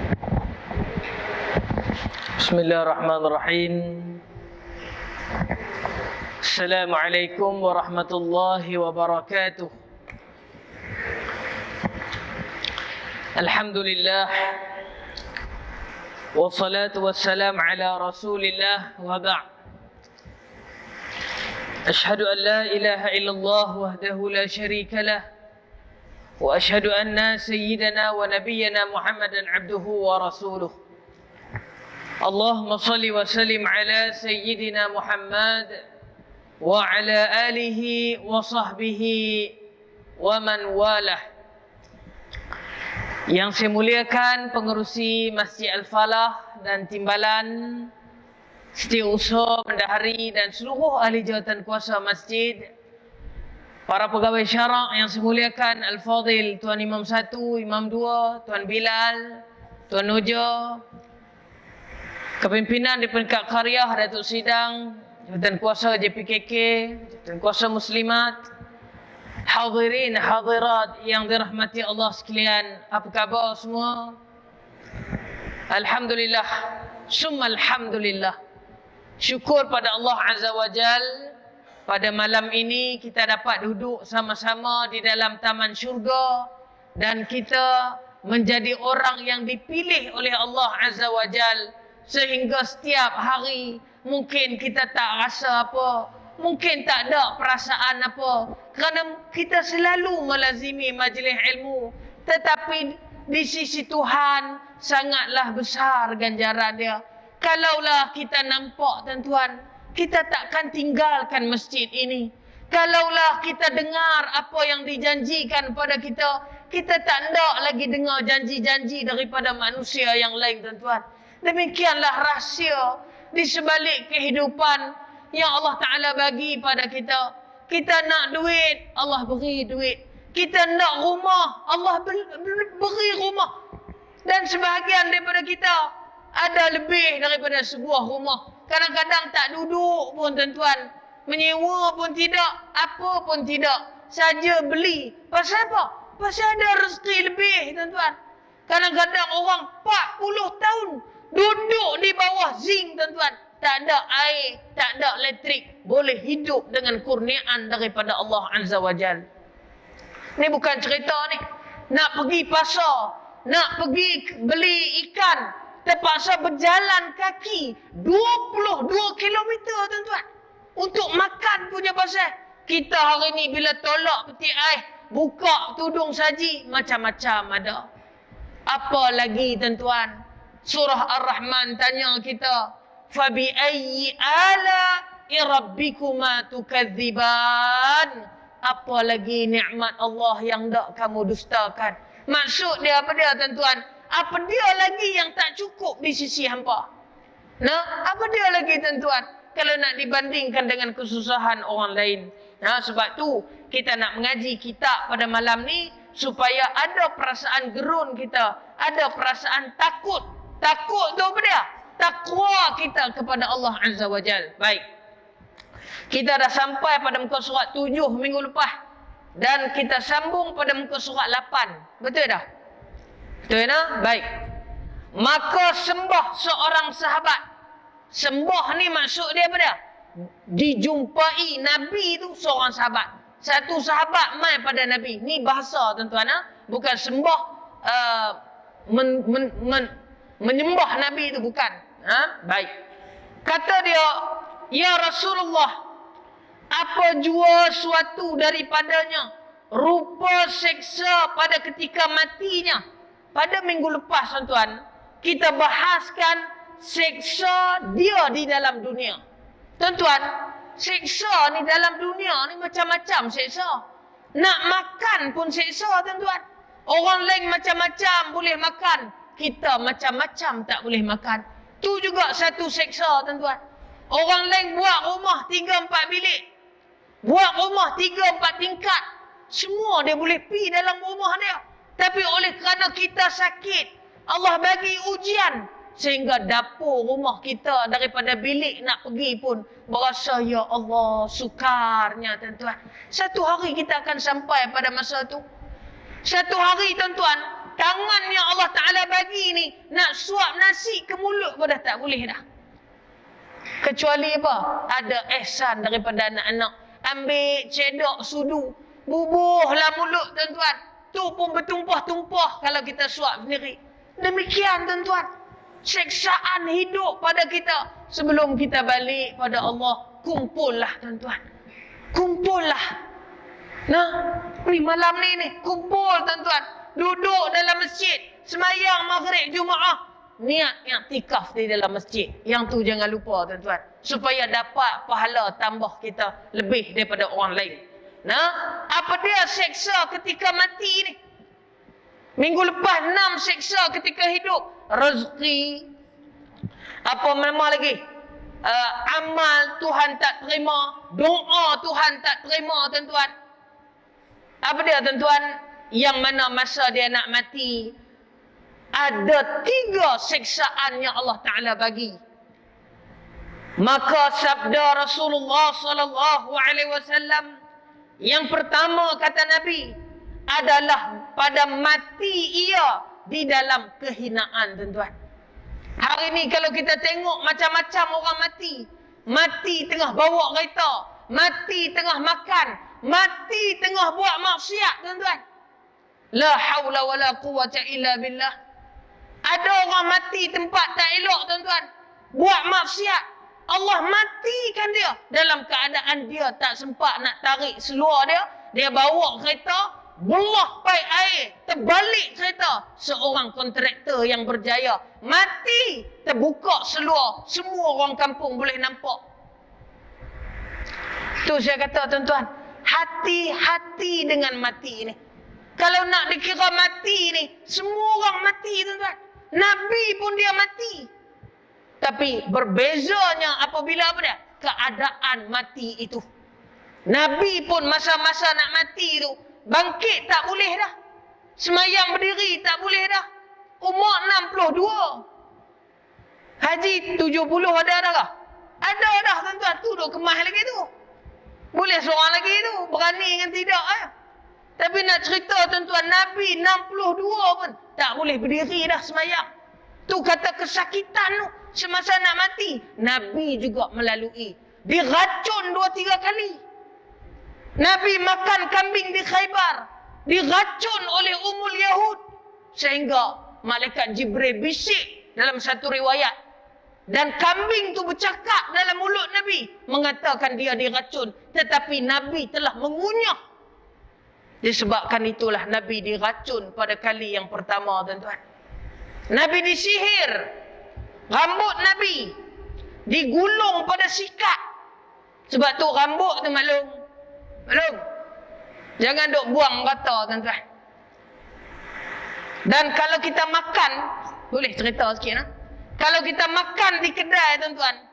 Bismillahirrahmanirrahim. Assalamualaikum warahmatullahi wabarakatuh. Alhamdulillah, wassalatu wassalam ala rasulillah, wa ba'd. Ashhadu an la ilaha illallah wahdahu la sharika lah, wa ashhadu anna sayyidana wa nabiyyana Muhammadan abduhu wa rasuluh. Allahumma salli wa sallim ala sayyidina Muhammad wa ala alihi wa sahbihi wa man walah. Yang saya muliakan pengerusi Masjid Al-Falah dan timbalan, setiausaha, bendahari dan seluruh ahli jawatan kuasa masjid, para pegawai syarak yang saya muliakan, Al-Fadhil Tuan Imam 1, Imam 2, Tuan Bilal, Tuan Noja, kepimpinan di peringkat Qaryah, Datuk Sidang, jawatan kuasa JPKK, jawatan kuasa Muslimat, hadirin hadirat yang dirahmati Allah sekalian, apa khabar semua? Alhamdulillah, summa alhamdulillah. Syukur pada Allah Azza wa Jal, pada malam ini kita dapat duduk sama-sama di dalam taman syurga dan kita menjadi orang yang dipilih oleh Allah Azza wa Jal. Sehingga setiap hari mungkin kita tak rasa apa, mungkin tak ada perasaan apa, kerana kita selalu melazimi majlis ilmu. Tetapi di sisi Tuhan sangatlah besar ganjaran dia. Kalaulah kita nampak, tuan-tuan, kita takkan tinggalkan masjid ini. Kalaulah kita dengar apa yang dijanjikan pada kita, kita tak nak lagi dengar janji-janji daripada manusia yang lain, tuan-tuan. Demikianlah rahsia di sebalik kehidupan yang Allah Ta'ala bagi pada kita. Kita nak duit, Allah beri duit. Kita nak rumah, Allah beri rumah. Dan sebahagian daripada kita ada lebih daripada sebuah rumah. Kadang-kadang tak duduk pun, tuan-tuan. Menyewa pun tidak, apa pun tidak. Saja beli. Pasal apa? Pasal ada rezeki lebih, tuan-tuan. Kadang-kadang orang 40 tahun duduk di bawah zinc, tuan-tuan. Tak ada air, tak ada elektrik. Boleh hidup dengan kurniaan daripada Allah Azza wa Jal. Ni bukan cerita ni. Nak pergi pasar, nak pergi beli ikan, terpaksa berjalan kaki 22 kilometer, tuan-tuan. Untuk makan punya pasal. Kita hari ni bila tolak peti air, buka tudung saji, macam-macam ada. Apa lagi, tuan-tuan? Surah Ar-Rahman tanya kita, fabi ayyi ala'i rabbikuma tukadziban? Apa lagi nikmat Allah yang tak kamu dustakan? Maksud dia apa dia, tuan-tuan? Apa dia lagi yang tak cukup di sisi hampa? Nah, apa dia lagi, tuan-tuan? Kalau nak dibandingkan dengan kesusahan orang lain. Nah, sebab tu kita nak mengaji kitab pada malam ni supaya ada perasaan gerun kita, ada perasaan takut. Takut tu apa dia? Takwa kita kepada Allah Azza wa Jal. Baik. Kita dah sampai pada muka surat 7 minggu lepas. Dan kita sambung pada muka surat 8. Betul dah? Betul dah? Baik. Maka sembah seorang sahabat. Sembah ni maksud dia apa dia? Dijumpai Nabi tu seorang sahabat. Satu sahabat mai pada Nabi. Ni bahasa, tuan-tuan. Bukan sembah menyembah Nabi itu, bukan. Baik. Kata dia, ya Rasulullah, apa jua suatu daripadanya rupa seksa pada ketika matinya. Pada minggu lepas, tuan-tuan, kita bahaskan seksa dia di dalam dunia. Tuan-tuan, seksa ni dalam dunia ni macam-macam seksa. Nak makan pun seksa, tuan-tuan. Orang lain macam-macam boleh makan, kita macam-macam tak boleh makan. Tu juga satu seksa, tuan-tuan. Orang lain buat rumah 3-4 bilik, buat rumah 3-4 tingkat, semua dia boleh pi dalam rumah dia. Tapi oleh kerana kita sakit, Allah bagi ujian, sehingga dapur rumah kita daripada bilik nak pergi pun berasa, ya Allah, sukarnya, tuan-tuan. Satu hari kita akan sampai pada masa tu. Satu hari, tuan-tuan, tangan yang Allah Ta'ala bagi ni ni nak suap nasi ke mulut pun dah tak boleh dah. Kecuali apa? Ada ihsan daripada anak-anak. Ambil cedok sudu, bubuhlah mulut tuan-tuan. Tu pun bertumpah-tumpah kalau kita suap sendiri. Demikian tuan-tuan. Seksaan hidup pada kita. Sebelum kita balik pada Allah, kumpullah tuan-tuan. Kumpullah. Nah, ni malam ni kumpul tuan-tuan. Duduk dalam masjid, semayang maghrib Jumaat. Niat i'tikaf di dalam masjid. Yang tu jangan lupa tuan-tuan. Supaya dapat pahala tambah kita lebih daripada orang lain. Nah, apa dia seksa ketika mati ni? Minggu lepas 6 seksa ketika hidup. Rezeki. Apa nama lagi? Amal Tuhan tak terima. Doa Tuhan tak terima tuan-tuan. Apa dia tuan-tuan? Yang mana masa dia nak mati, ada 3 seksaan yang Allah Ta'ala bagi. Maka sabda Rasulullah sallallahu alaihi wasallam, yang pertama kata Nabi adalah pada mati ia di dalam kehinaan tuan-tuan. Hari ni kalau kita tengok macam-macam orang mati. Mati tengah bawa kereta, mati tengah makan, mati tengah buat maksiat tuan-tuan. La haula wala quwwata illa billah. Ada orang mati tempat tak elok tuan-tuan. Buat maksiat. Allah matikan dia dalam keadaan dia tak sempat nak tarik seluar dia. Dia bawa kereta, belah paip air, terbalik kereta. Seorang kontraktor yang berjaya mati, terbuka seluar, semua orang kampung boleh nampak. Tu saya kata tuan-tuan, hati-hati dengan mati ni. Kalau nak dikira mati ni, semua orang mati tuan-tuan. Nabi pun dia mati. Tapi berbezanya apabila apa dia? Keadaan mati itu. Nabi pun masa-masa nak mati tu, bangkit tak boleh dah. Semayang berdiri tak boleh dah. Umur 62. Haji 70 ada dah. Ada dah tuan-tuan. Tu duk kemas lagi tu. Boleh seorang lagi tu. Berani dengan tidak. Tapi nak cerita tuan-tuan, Nabi 62 pun tak boleh berdiri dah semayang. Tu kata kesakitan tu. Semasa nak mati, Nabi juga melalui. Diracun 2-3 kali. Nabi makan kambing di Khaybar. Diracun oleh Ummul Yahud. Sehingga malaikat Jibril bisik dalam satu riwayat. Dan kambing tu bercakap dalam mulut Nabi. Mengatakan dia diracun. Tetapi Nabi telah mengunyah. Disebabkan itulah Nabi diracun pada kali yang pertama tuan-tuan. Nabi disihir. Rambut Nabi digulung pada sikat. Sebab tu rambut tu maklum. Jangan duk buang rata tuan-tuan. Dan kalau kita makan, boleh cerita sikit nah? Kalau kita makan di kedai tuan-tuan,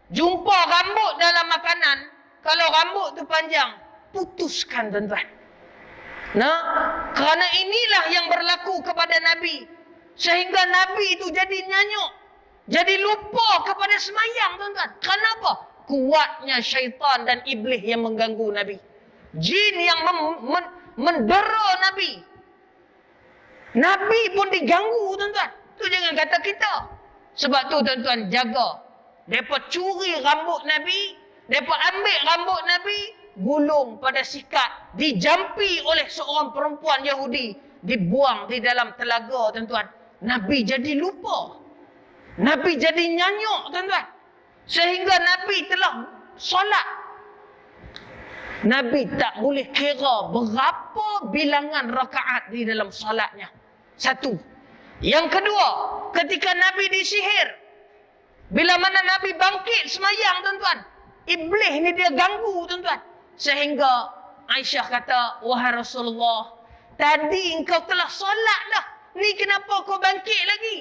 jumpa rambut dalam makanan, kalau rambut tu panjang, putuskan tuan-tuan. Nah, kerana inilah yang berlaku kepada Nabi. Sehingga Nabi itu jadi nyanyuk. Jadi lupa kepada semayang tuan-tuan. Kenapa? Kuatnya syaitan dan iblis yang mengganggu Nabi. Jin yang mendera Nabi. Nabi pun diganggu tuan-tuan. Tu jangan kata kita. Sebab tu tuan-tuan jaga. Mereka curi rambut Nabi. Mereka ambil rambut Nabi. Gulung pada sikat. Dijampi oleh seorang perempuan Yahudi. Dibuang di dalam telaga tuan-tuan. Nabi jadi lupa. Nabi jadi nyanyuk tuan-tuan. Sehingga Nabi telah solat. Nabi tak boleh kira berapa bilangan rakaat di dalam solatnya. Satu. Yang kedua, ketika Nabi disihir. Bila mana Nabi bangkit semayang tuan-tuan. Iblis ni dia ganggu tuan-tuan. Sehingga Aisyah kata, wahai Rasulullah, tadi engkau telah solat dah. Ni kenapa kau bangkit lagi?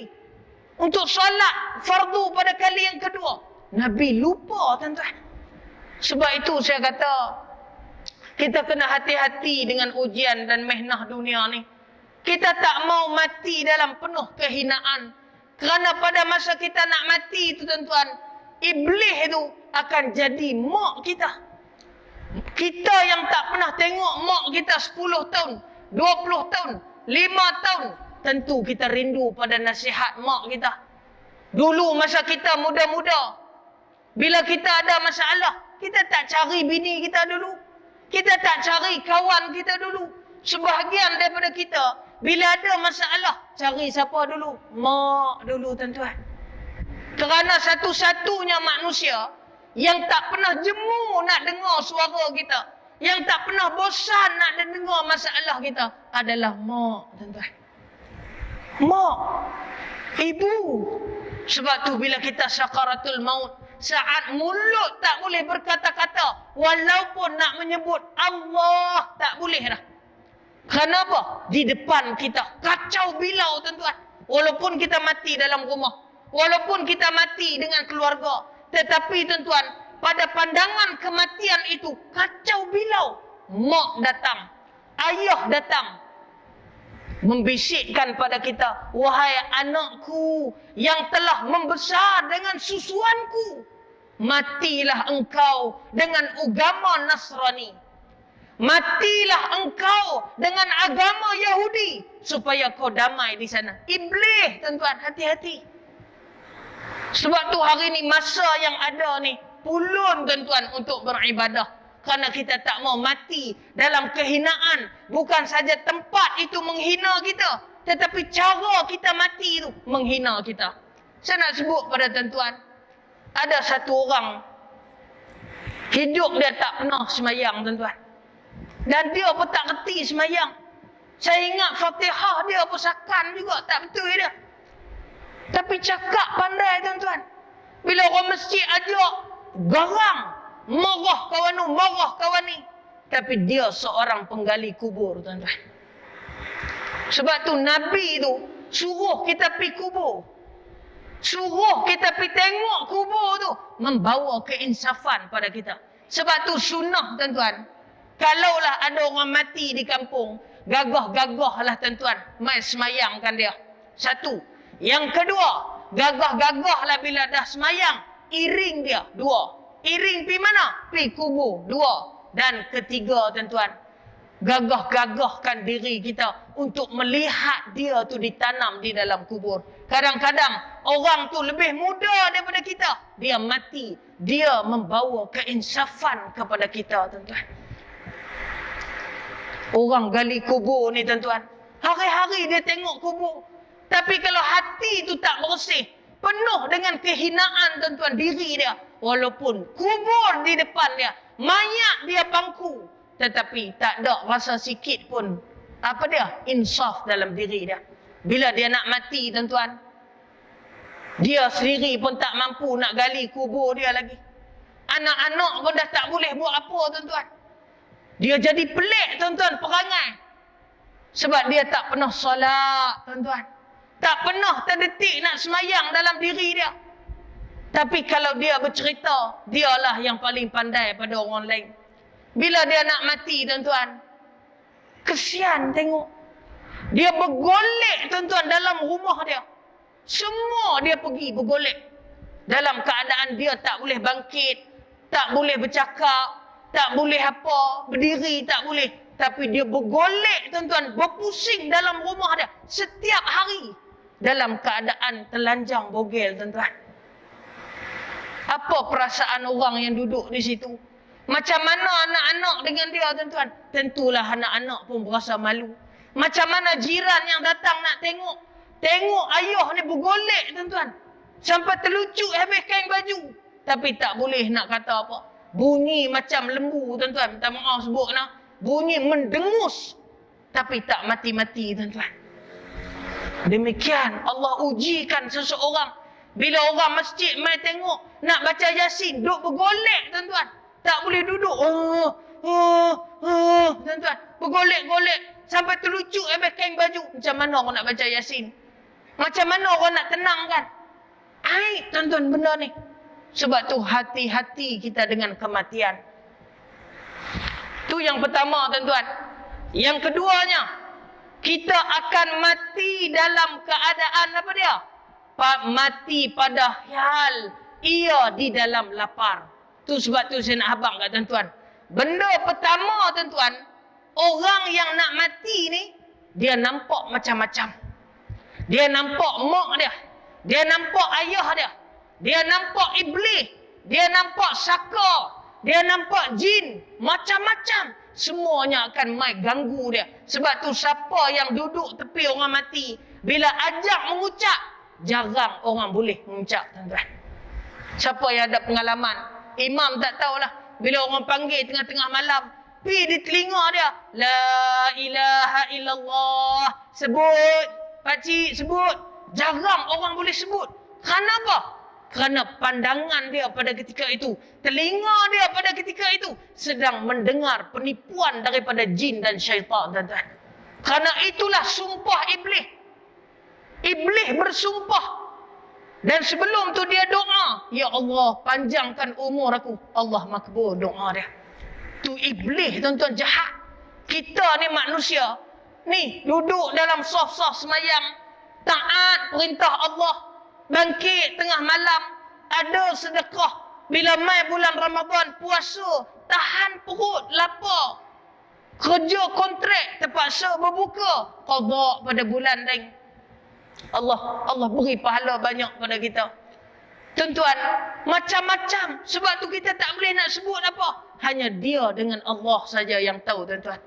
Untuk solat fardu pada kali yang kedua. Nabi lupa tuan-tuan. Sebab itu saya kata, kita kena hati-hati dengan ujian dan mehnah dunia ni. Kita tak mau mati dalam penuh kehinaan. Kerana pada masa kita nak mati itu tuan-tuan, iblis itu akan jadi mak kita. Kita yang tak pernah tengok mak kita 10 tahun, 20 tahun, 5 tahun, tentu kita rindu pada nasihat mak kita. Dulu masa kita muda-muda, bila kita ada masalah, kita tak cari bini kita dulu. Kita tak cari kawan kita dulu. Sebahagian daripada kita, bila ada masalah, cari siapa dulu? Mak dulu, tuan-tuan. Kerana satu-satunya manusia yang tak pernah jemu nak dengar suara kita, yang tak pernah bosan nak dengar masalah kita adalah mak, tuan-tuan. Mak, ibu. Sebab tu bila kita sakaratul maut, saat mulut tak boleh berkata-kata, walaupun nak menyebut Allah tak boleh dah. Kenapa? Di depan kita kacau bilau, tuan-tuan. Walaupun kita mati dalam rumah, walaupun kita mati dengan keluarga, tetapi tuan-tuan, pada pandangan kematian itu kacau bilau. Mak datang, ayah datang, membisikkan pada kita, wahai anakku yang telah membesar dengan susuanku, matilah engkau dengan agama Nasrani, matilah engkau dengan agama Yahudi, supaya kau damai di sana. Iblis, tuan-tuan, hati-hati. Sebab tu hari ni masa yang ada ni, pulun, tuan-tuan, untuk beribadah. Kerana kita tak mau mati dalam kehinaan. Bukan saja tempat itu menghina kita, tetapi cara kita mati itu menghina kita. Saya nak sebut pada tuan-tuan, ada satu orang, hidup dia tak pernah semayang, tuan-tuan. Dan dia pun tak kerti semayang. Saya ingat Fatihah dia pun sakan juga, tak betul dia. Tapi cakap pandai, tuan-tuan. Bila orang masjid ajak, garang. Marah kawan tu, marah kawan ni. Tapi dia seorang penggali kubur, tuan-tuan. Sebab tu Nabi tu suruh kita pergi kubur. Suruh kita pergi tengok kubur tu. Membawa keinsafan pada kita. Sebab tu sunnah, tuan-tuan. Kalaulah ada orang mati di kampung, gagah-gagahlah, tuan-tuan, mai semayangkan dia. Satu. Yang kedua, gagah-gagahlah bila dah semayang, iring dia. Dua. Iring pi mana? Pi kubur. Dua. Dan ketiga, tuan-tuan, gagah-gagahkan diri kita untuk melihat dia tu ditanam di dalam kubur. Kadang-kadang orang tu lebih muda daripada kita. Dia mati. Dia membawa keinsafan kepada kita, tuan-tuan. Orang gali kubur ni, tuan-tuan, hari-hari dia tengok kubur. Tapi kalau hati tu tak bersih, penuh dengan kehinaan, tuan-tuan, diri dia. Walaupun kubur di depan dia, mayat dia pangku, tetapi tak ada rasa sikit pun, apa dia? Insaf dalam diri dia. Bila dia nak mati, tuan-tuan, dia sendiri pun tak mampu nak gali kubur dia lagi. Anak-anak pun dah tak boleh buat apa, tuan-tuan. Dia jadi pelik, tuan-tuan, perangai. Sebab dia tak pernah solat, tuan-tuan. Tak pernah terdetik nak semayang dalam diri dia. Tapi kalau dia bercerita, dialah yang paling pandai pada orang lain. Bila dia nak mati, tuan-tuan, kesian tengok. Dia bergolek, tuan-tuan, dalam rumah dia. Semua dia pergi bergolek. Dalam keadaan dia tak boleh bangkit, tak boleh bercakap, tak boleh apa, berdiri tak boleh. Tapi dia bergolek, tuan-tuan, berpusing dalam rumah dia. Setiap hari. Dalam keadaan telanjang bogel, tuan-tuan. Apa perasaan orang yang duduk di situ? Macam mana anak-anak dengan dia, tuan-tuan? Tentulah anak-anak pun berasa malu. Macam mana jiran yang datang nak tengok? Tengok ayah ni bergolek, tuan-tuan. Sampai terlucut habis kain baju. Tapi tak boleh nak kata apa. Bunyi macam lembu, tuan-tuan. Minta maaf sebut nak. Bunyi mendengus. Tapi tak mati-mati, tuan-tuan. Demikian Allah ujikan seseorang. Bila orang masjid mai tengok, nak baca Yasin, duduk bergolek, tuan-tuan. Tak boleh duduk. Tuan-tuan, bergolek-golek sampai terlucut habis kain baju. Macam mana orang nak baca Yasin? Macam mana orang nak tenangkan? Aib, tuan-tuan, benda ni. Sebab tu hati-hati kita dengan kematian. Tu yang pertama, tuan-tuan. Yang keduanya, kita akan mati dalam keadaan apa dia? Mati pada hal ia di dalam lapar. Tu sebab tu saya nak abang kat tuan-tuan. Benda pertama, tuan-tuan, orang yang nak mati ni, dia nampak macam-macam. Dia nampak mak dia. Dia nampak ayah dia. Dia nampak iblis. Dia nampak saka. Dia nampak jin. Macam-macam. Semuanya akan mai ganggu dia. Sebab tu siapa yang duduk tepi orang mati, bila ajak mengucap, jarang orang boleh mengucap, tuan-tuan. Siapa yang ada pengalaman? Imam tak tahulah. Bila orang panggil tengah-tengah malam, pi di telinga dia, la ilaha illallah. Sebut. Pakcik sebut. Jarang orang boleh sebut. Kerana apa? Kerana pandangan dia pada ketika itu, telinga dia pada ketika itu sedang mendengar penipuan daripada jin dan syaitan, tuan-tuan. Kerana itulah sumpah iblis. Iblis bersumpah. Dan sebelum tu dia doa, ya Allah, panjangkan umur aku. Allah makbul doa dia. Tu iblis, tuan-tuan, jahat. Kita ni manusia, ni duduk dalam saf-saf semayang, taat perintah Allah, bangkit tengah malam, ada sedekah. Bila mai bulan Ramadan, puasa, tahan perut, lapar. Kerja kontrak, terpaksa berbuka, qada pada bulan lain. Allah beri pahala banyak pada kita. Tuan-tuan, macam-macam. Sebab tu kita tak boleh nak sebut apa. Hanya dia dengan Allah saja yang tahu, tuan-tuan.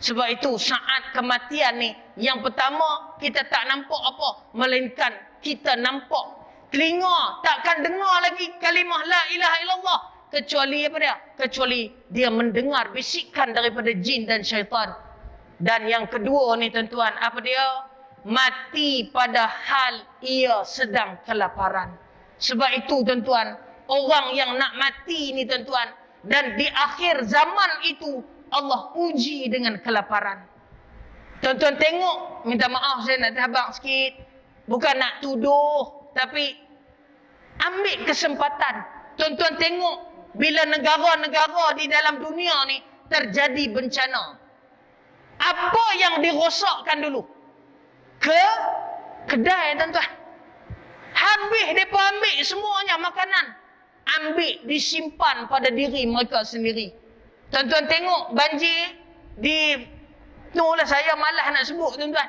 Sebab itu saat kematian ni, yang pertama kita tak nampak apa, melainkan kita nampak. Telinga takkan dengar lagi kalimah la ilaha illallah, kecuali apa dia? Kecuali dia mendengar bisikan daripada jin dan syaitan. Dan yang kedua ni, tuan-tuan, apa dia? Mati pada hal ia sedang kelaparan. Sebab itu, tuan-tuan, orang yang nak mati ni, tuan-tuan, dan di akhir zaman itu Allah uji dengan kelaparan. Tuan-tuan tengok, minta maaf saya nak terhabang sikit, bukan nak tuduh, tapi ambil kesempatan. Tuan-tuan tengok, bila negara-negara di dalam dunia ni terjadi bencana, apa yang dirosakkan dulu? Kedai, tuan-tuan. Habis mereka ambil semuanya makanan. Ambil, disimpan pada diri mereka sendiri. Tuan-tuan tengok banjir di... Itulah saya malas nak sebut, tuan-tuan.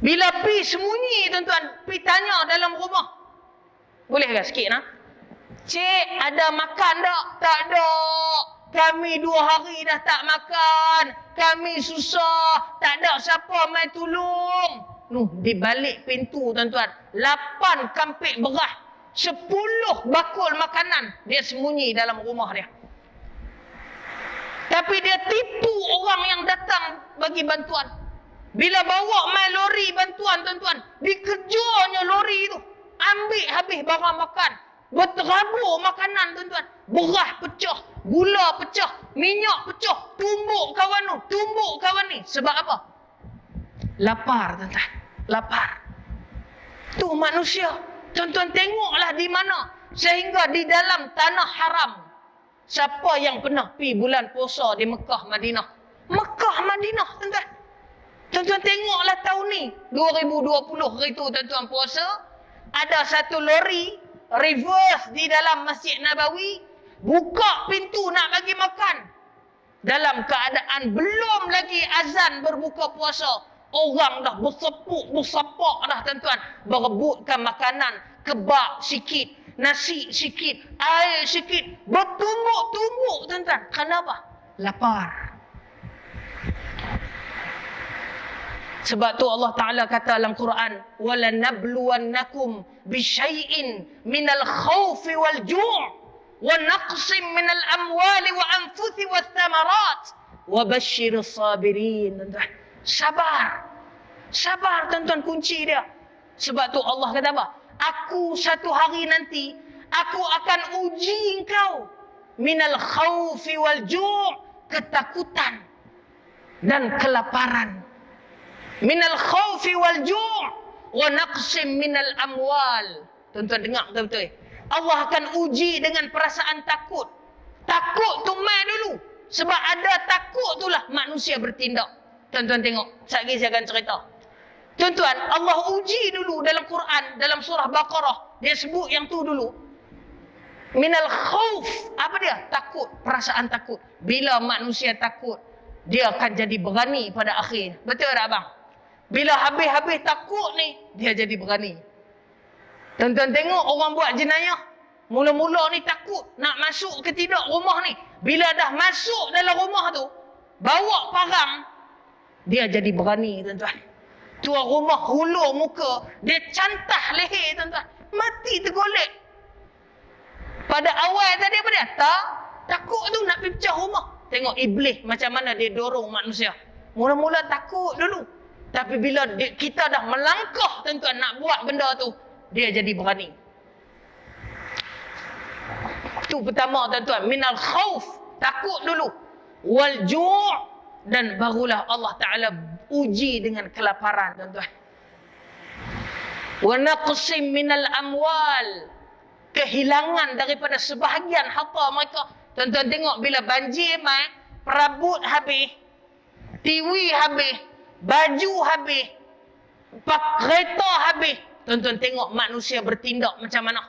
Bila pi sembunyi, tuan-tuan, pi tanya dalam rumah. Boleh ke sikit, nak? Cik, ada makan tak? Tak ada. Kami 2 hari dah tak makan. Kami susah. Tak ada siapa mai tolong. Di balik pintu, tuan-tuan, 8 kampik beras, 10 bakul makanan dia sembunyi dalam rumah dia. Tapi dia tipu orang yang datang bagi bantuan. Bila bawa mai lori bantuan, tuan-tuan, dikejarnya lori itu. Ambil habis barang makan. Berterabur makanan, tuan-tuan. Beras pecah, gula pecah, minyak pecah, tumbuk kawan tu, tumbuk kawan ni. Sebab apa? Lapar, tuan-tuan. Lapar. Tu manusia. Tuan-tuan tengoklah di mana. Sehingga di dalam tanah haram. Siapa yang pernah pi bulan puasa di Mekah, Madinah? Mekah, Madinah, tuan-tuan. Tuan-tuan tengoklah tahun ni, 2020 hari tu, tuan-tuan, puasa. Ada satu lori reverse di dalam Masjid Nabawi, buka pintu nak bagi makan. Dalam keadaan belum lagi azan berbuka puasa, orang dah bersepak dah, tuan-tuan, berebutkan makanan, kebab sikit, nasi sikit, air sikit, bertumbuk-tumbuk, tuan-tuan. Kenapa? Lapar. Sebab tu Allah Ta'ala kata dalam Quran, وَلَنَبْلُوَنَّكُمْ بِشَيْءٍ مِنَ الْخَوْفِ وَالْجُوعِ وَنَقْصٍ مِنَ الْأَمْوَالِ وَأَنْفُسِ وَالثَّمَرَاتِ وَبَشِّرِ الصَّابِرِينَ. Sabar. Sabar, tuan-tuan, kunci dia. Sebab tu Allah kata apa? Aku satu hari nanti, aku akan uji engkau. Minal khawfi wal ju', ketakutan dan kelaparan. Minal khawfi wal ju' wa naqsim minal amwal. Tuan-tuan dengar betul-betul. Allah akan uji dengan perasaan takut. Takut tu mai dulu. Sebab ada takut itulah manusia bertindak. Tuan-tuan tengok. Sekejap lagi saya akan cerita. Tuan-tuan, Allah uji dulu dalam Quran, dalam surah Baqarah. Dia sebut yang tu dulu. Minal khawf. Apa dia? Takut. Perasaan takut. Bila manusia takut, dia akan jadi berani pada akhir. Betul tak, abang? Bila habis-habis takut ni, dia jadi berani. Tuan-tuan tengok orang buat jenayah. Mula-mula ni takut nak masuk ke tidak rumah ni. Bila dah masuk dalam rumah tu, bawa parang, dia jadi berani, tuan-tuan. Tuan rumah hulur muka, dia cantah leher, tuan-tuan. Mati tergolek. Pada awal tadi apa dia? Takut tu nak pergi pecah rumah. Tengok iblis macam mana dia dorong manusia. Mula-mula takut dulu. Tapi bila kita dah melangkah, tuan-tuan, nak buat benda tu, dia jadi berani. Itu pertama, tuan-tuan. Minal khauf. Takut dulu. Wal ju' dan barulah Allah Ta'ala uji dengan kelaparan, tuan-tuan. Wa naqsim minal amwal. Kehilangan daripada sebahagian harta mereka. Tuan-tuan tengok bila banjir mai, perabot habis, TV habis, baju habis, kereta habis. Tuan-tuan tengok manusia bertindak macam mana.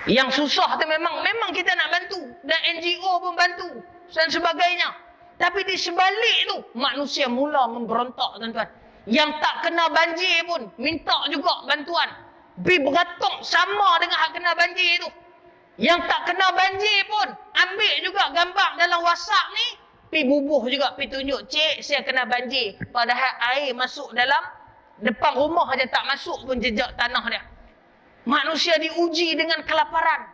Yang susah tu memang kita nak bantu. Dan NGO pun bantu. Dan sebagainya. Tapi di sebalik tu, manusia mula memberontak, tuan-tuan. Yang tak kena banjir pun, minta juga bantuan. Pergi beratok sama dengan hak kena banjir tu. Yang tak kena banjir pun, ambil juga gambar dalam WhatsApp ni. Pergi bubuh juga, pergi tunjuk, cik, saya kena banjir. Padahal air masuk dalam depan rumah aja tak masuk pun jejak tanah dia. Manusia diuji dengan kelaparan.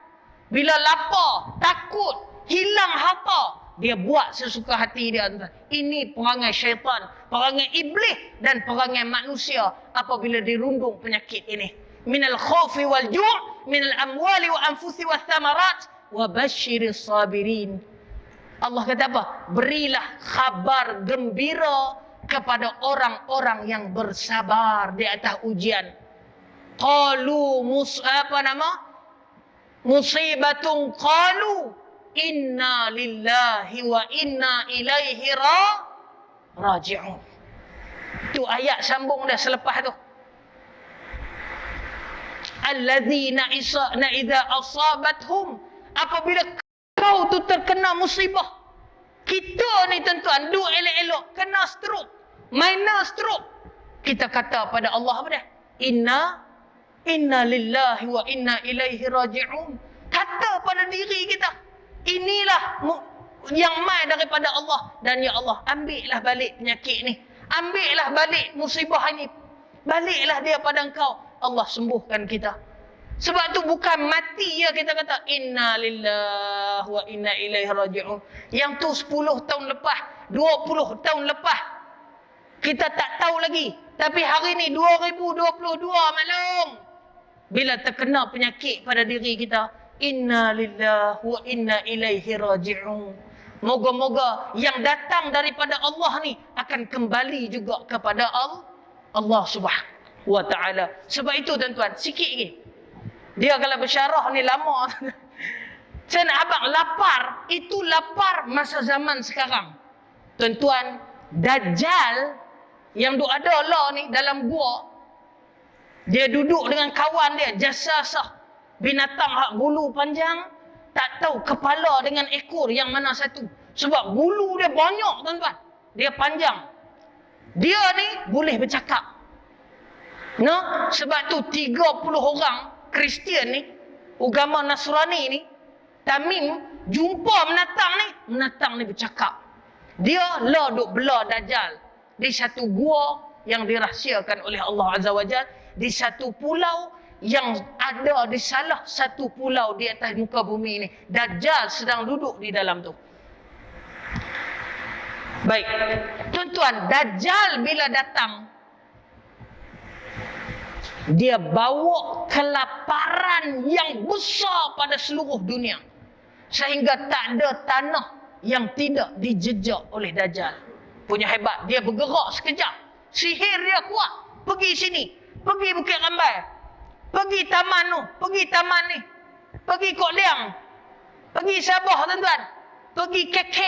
Bila lapar, takut, hilang harta, dia buat sesuka hati dia. Ini perangai syaitan, perangai iblis dan perangai manusia apabila dirundung penyakit ini. Minal khawfi wal ju', minal amwali wa anfusi wa thamarat, wa basyiris sabirin. Allah kata apa? Berilah khabar gembira kepada orang-orang yang bersabar di atas ujian. Qalu musibatun qalu inna lillahi wa inna ilaihi raji'un. Itu ayat sambung dah selepas tu. Alladzina idza asabathum, apabila kau tu terkena musibah. Kita ni tuan-tuan duk elok-elok kena stroke, minor stroke. Kita kata pada Allah apa dia? Inna lillahi wa inna ilaihi raji'un. Kata pada diri kita, inilah yang mai daripada Allah. Dan ya Allah, ambillah balik penyakit ni. Ambillah balik musibah ini. Baliklah dia pada engkau. Allah sembuhkan kita. Sebab tu bukan mati ya kita kata inna lillahi wa inna ilaihi raji'un. Yang tu 10 tahun lepas, 20 tahun lepas, kita tak tahu lagi. Tapi hari ni 2022 maklum. Bila terkena penyakit pada diri kita, inna lillahi wa inna ilaihi raji'un. Moga-moga yang datang daripada Allah ni akan kembali juga kepada Allah Subhanahu wa ta'ala. Sebab itu tuan-tuan, sikit lagi. Dia kalau bersyarah ni lama. Saya nak abang, lapar. Itu lapar masa zaman sekarang. Tuan-tuan, Dajjal yang ada lah ni dalam gua. Dia duduk dengan kawan dia, jasasah. Binatang hak bulu panjang. Tak tahu kepala dengan ekor yang mana satu. Sebab bulu dia banyak tuan-tuan. Dia panjang. Dia ni boleh bercakap. No? Sebab tu 30 orang Kristian ni, agama Nasrani ni, Tamim, jumpa menatang ni bercakap. Dia lah duk bela Dajjal di satu gua yang dirahsiakan oleh Allah Azza wa Jalla, di satu pulau yang ada di salah satu pulau di atas muka bumi ini. Dajjal sedang duduk di dalam tu. Baik, tuan-tuan, Dajjal bila datang, dia bawa kelaparan yang besar pada seluruh dunia. Sehingga tak ada tanah yang tidak dijejak oleh Dajjal. Punya hebat. Dia bergerak sekejap. Sihir dia kuat. Pergi sini. Pergi Bukit Rambai. Pergi taman tu. Pergi taman ni. Pergi Kok Liang. Pergi Sabah tuan-tuan. Pergi KK.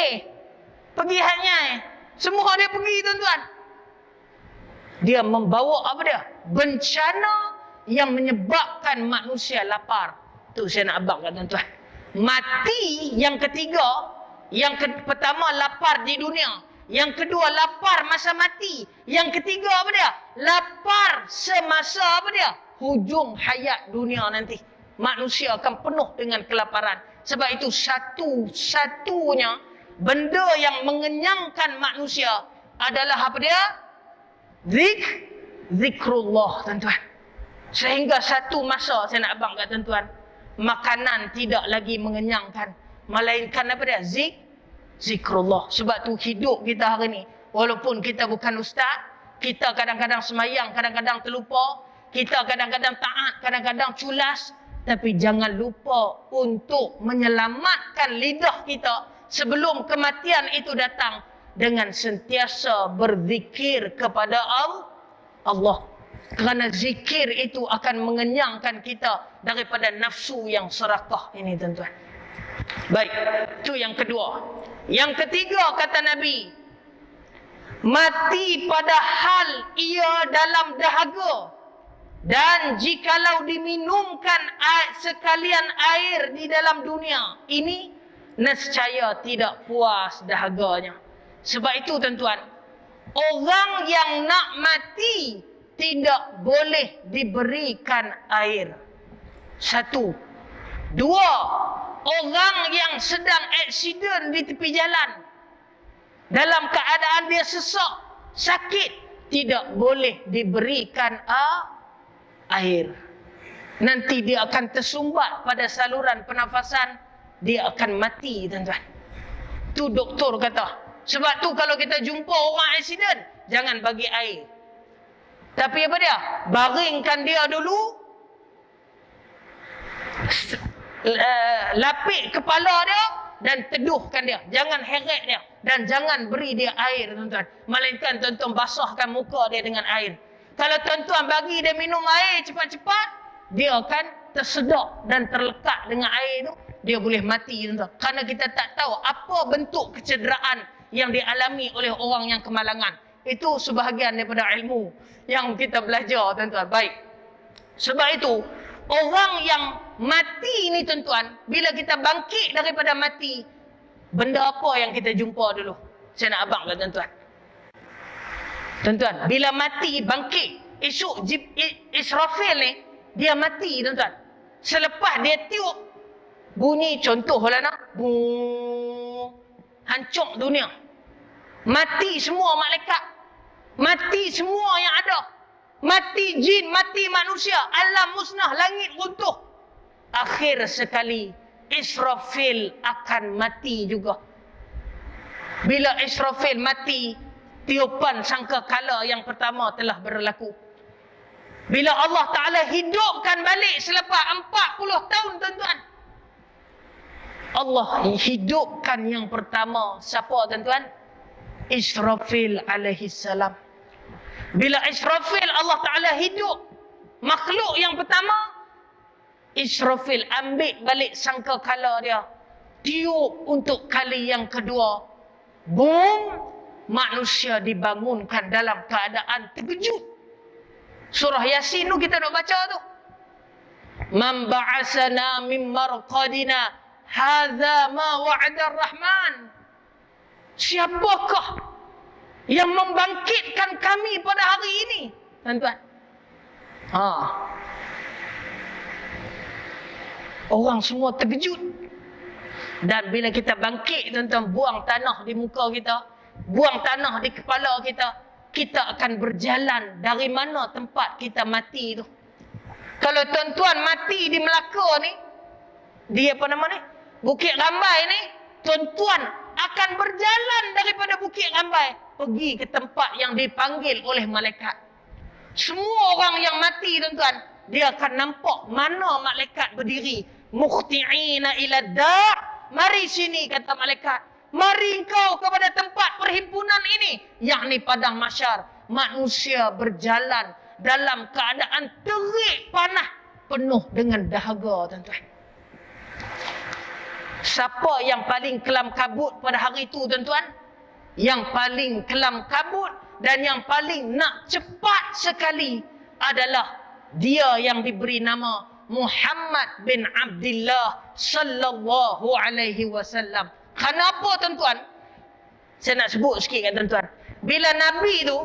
Pergi Hanyai. Semua dia pergi tuan-tuan. Dia membawa apa dia? Bencana yang menyebabkan manusia lapar. Tu saya nak abang kat tuan-tuan. Mati yang ketiga, yang pertama lapar di dunia. Yang kedua, lapar masa mati. Yang ketiga apa dia? Lapar semasa apa dia? Hujung hayat dunia nanti. Manusia akan penuh dengan kelaparan. Sebab itu satu-satunya benda yang mengenyangkan manusia adalah apa dia? Zikrullah, tuan-tuan. Sehingga satu masa saya nak abang kat tuan-tuan, makanan tidak lagi mengenyangkan, melainkan apa dia? Zikrullah. Sebab tu hidup kita hari ni, walaupun kita bukan ustaz, kita kadang-kadang semayang, kadang-kadang terlupa, kita kadang-kadang taat, kadang-kadang culas, tapi jangan lupa untuk menyelamatkan lidah kita sebelum kematian itu datang dengan sentiasa berzikir kepada Allah. Kerana zikir itu akan mengenyangkan kita daripada nafsu yang serakah ini, tuan-tuan. Baik, itu yang kedua. Yang ketiga, kata Nabi, mati padahal ia dalam dahaga, dan jikalau diminumkan sekalian air di dalam dunia ini, nescaya tidak puas dahaganya. Sebab itu, tuan-tuan, orang yang nak mati tidak boleh diberikan air. Satu. Dua, orang yang sedang aksiden di tepi jalan, dalam keadaan dia sesak, sakit, tidak boleh diberikan air. Nanti dia akan tersumbat pada saluran pernafasan, dia akan mati, tuan-tuan. Tu doktor kata. Sebab tu kalau kita jumpa orang aksiden, jangan bagi air. Tapi apa dia? Baringkan dia dulu, lapik kepala dia dan teduhkan dia. Jangan heret dia dan jangan beri dia air, tuan-tuan. Melainkan tuan-tuan basahkan muka dia dengan air. Kalau tuan-tuan bagi dia minum air cepat-cepat, dia akan tersedak dan terlekat dengan air itu, dia boleh mati, tuan-tuan. Kerana kita tak tahu apa bentuk kecederaan yang dialami oleh orang yang kemalangan. Itu sebahagian daripada ilmu yang kita belajar, tuan-tuan. Baik. Sebab itu, orang yang mati ni, tuan-tuan, bila kita bangkit daripada mati, benda apa yang kita jumpa dulu? Saya nak abang ke tuan-tuan? Tuan-tuan, bila mati, bangkit, esok Israfil ni, dia mati, tuan-tuan. Selepas dia tiup, bunyi contohlah nak, hancur dunia. Mati semua malaikat. Mati semua yang ada. Mati jin, mati manusia. Alam musnah, langit runtuh. Akhir sekali, Israfil akan mati juga. Bila Israfil mati, tiupan sangkakala yang pertama telah berlaku. Bila Allah Ta'ala hidupkan balik selepas 40 tahun, tuan-tuan, Allah hidupkan yang pertama. Siapa, tuan-tuan? Israfil alaihi salam. Bila Israfil Allah Ta'ala hidup, makhluk yang pertama, Israfil ambil balik sangkakala dia, tiup untuk kali yang kedua. Boom, manusia dibangunkan dalam keadaan terkejut. Surah Yasin tu kita nak baca tu. Man ba'asana min marqadina, hadza ma wa'ada ar-Rahman. Siapakah yang membangkitkan kami pada hari ini, tuan-tuan? Orang semua terkejut. Dan bila kita bangkit, tuan-tuan, buang tanah di muka kita, buang tanah di kepala kita, kita akan berjalan dari mana tempat kita mati tu. Kalau tuan-tuan mati di Melaka ni, di apa nama ni, Bukit Rambai ni, tuan-tuan akan berjalan daripada Bukit Rambai pergi ke tempat yang dipanggil oleh malaikat. Semua orang yang mati, tuan-tuan, dia akan nampak mana malaikat berdiri. Mukhti'ina ila dar. Mari sini, kata malaikat. Mari kau kepada tempat perhimpunan ini, yakni padang mahsyar. Manusia berjalan dalam keadaan terik panah, penuh dengan dahaga, tuan-tuan. Siapa yang paling kelam kabut pada hari itu, tuan-tuan? Yang paling kelam kabut dan yang paling nak cepat sekali adalah dia yang diberi nama Muhammad bin Abdullah sallallahu alaihi wasallam. Kenapa, tuan-tuan? Saya nak sebut sikit kat tuan-tuan. Bila Nabi tu,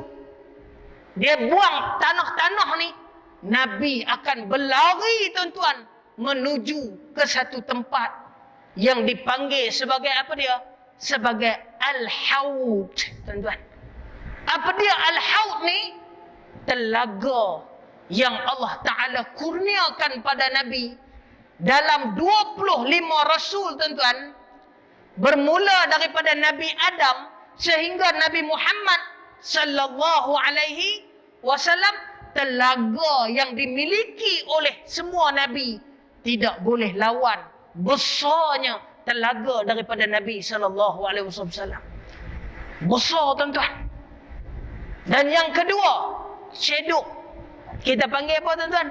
dia buang tanah-tanah ni, Nabi akan berlari tuan-tuan menuju ke satu tempat yang dipanggil sebagai apa dia? Sebagai Al-Haud, tuan-tuan. Apa dia Al-Haud ni? Telaga yang Allah Ta'ala kurniakan pada Nabi dalam 25 Rasul, tuan-tuan. Bermula daripada Nabi Adam sehingga Nabi Muhammad sallallahu alaihi wasallam, telaga yang dimiliki oleh semua Nabi tidak boleh lawan besarnya telaga daripada Nabi sallallahu alaihi wasallam. Besar, tuan-tuan. Dan yang kedua, cedok. Kita panggil apa, tuan-tuan?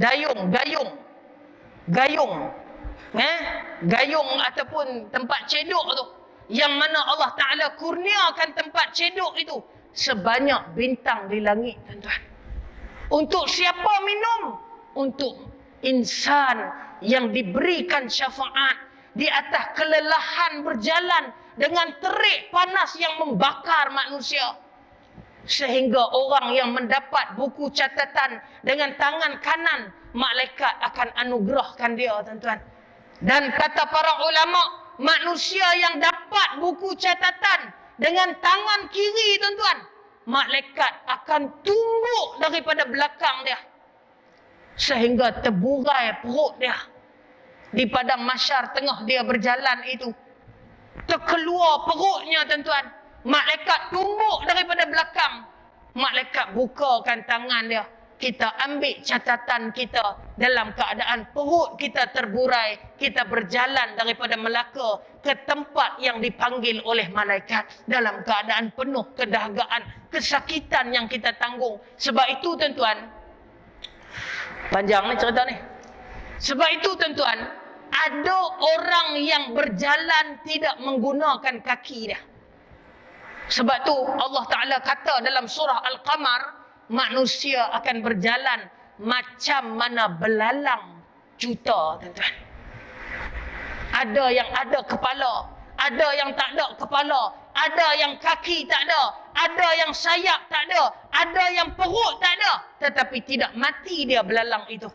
Gayung. Gayung ataupun tempat cedok tu, yang mana Allah Ta'ala kurniakan tempat cedok itu sebanyak bintang di langit, tuan-tuan. Untuk siapa minum? Untuk insan yang diberikan syafaat di atas kelelahan berjalan dengan terik panas yang membakar manusia, sehingga orang yang mendapat buku catatan dengan tangan kanan, malaikat akan anugerahkan dia, tuan-tuan. Dan kata para ulama, manusia yang dapat buku catatan dengan tangan kiri, tuan-tuan, malaikat akan tumbuk daripada belakang dia sehingga terburai perut dia. Di padang mahsyar tengah dia berjalan itu, terkeluar perutnya, tuan-tuan. Malaikat tumbuk daripada belakang. Malaikat bukakan tangan dia. Kita ambil catatan kita dalam keadaan perut kita terburai. Kita berjalan daripada Melaka ke tempat yang dipanggil oleh malaikat dalam keadaan penuh kedahagaan, kesakitan yang kita tanggung. Sebab itu, tuan-tuan, panjang ni cerita ni. Sebab itu, tuan-tuan, ada orang yang berjalan tidak menggunakan kaki dia. Sebab tu Allah Ta'ala kata dalam surah Al-Qamar, manusia akan berjalan macam mana belalang juta, tuan-tuan. Ada yang ada kepala, ada yang tak ada kepala, ada yang kaki tak ada, ada yang sayap tak ada, ada yang perut tak ada, tetapi tidak mati dia belalang itu.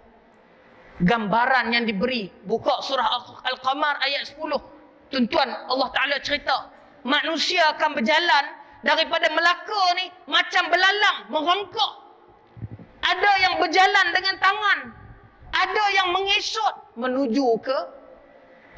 Gambaran yang diberi, buka surah Al-Qamar ayat 10, tuan-tuan, Allah Ta'ala cerita manusia akan berjalan daripada Melaka ni macam belalang merongkak. Ada yang berjalan dengan tangan, ada yang mengesot menuju ke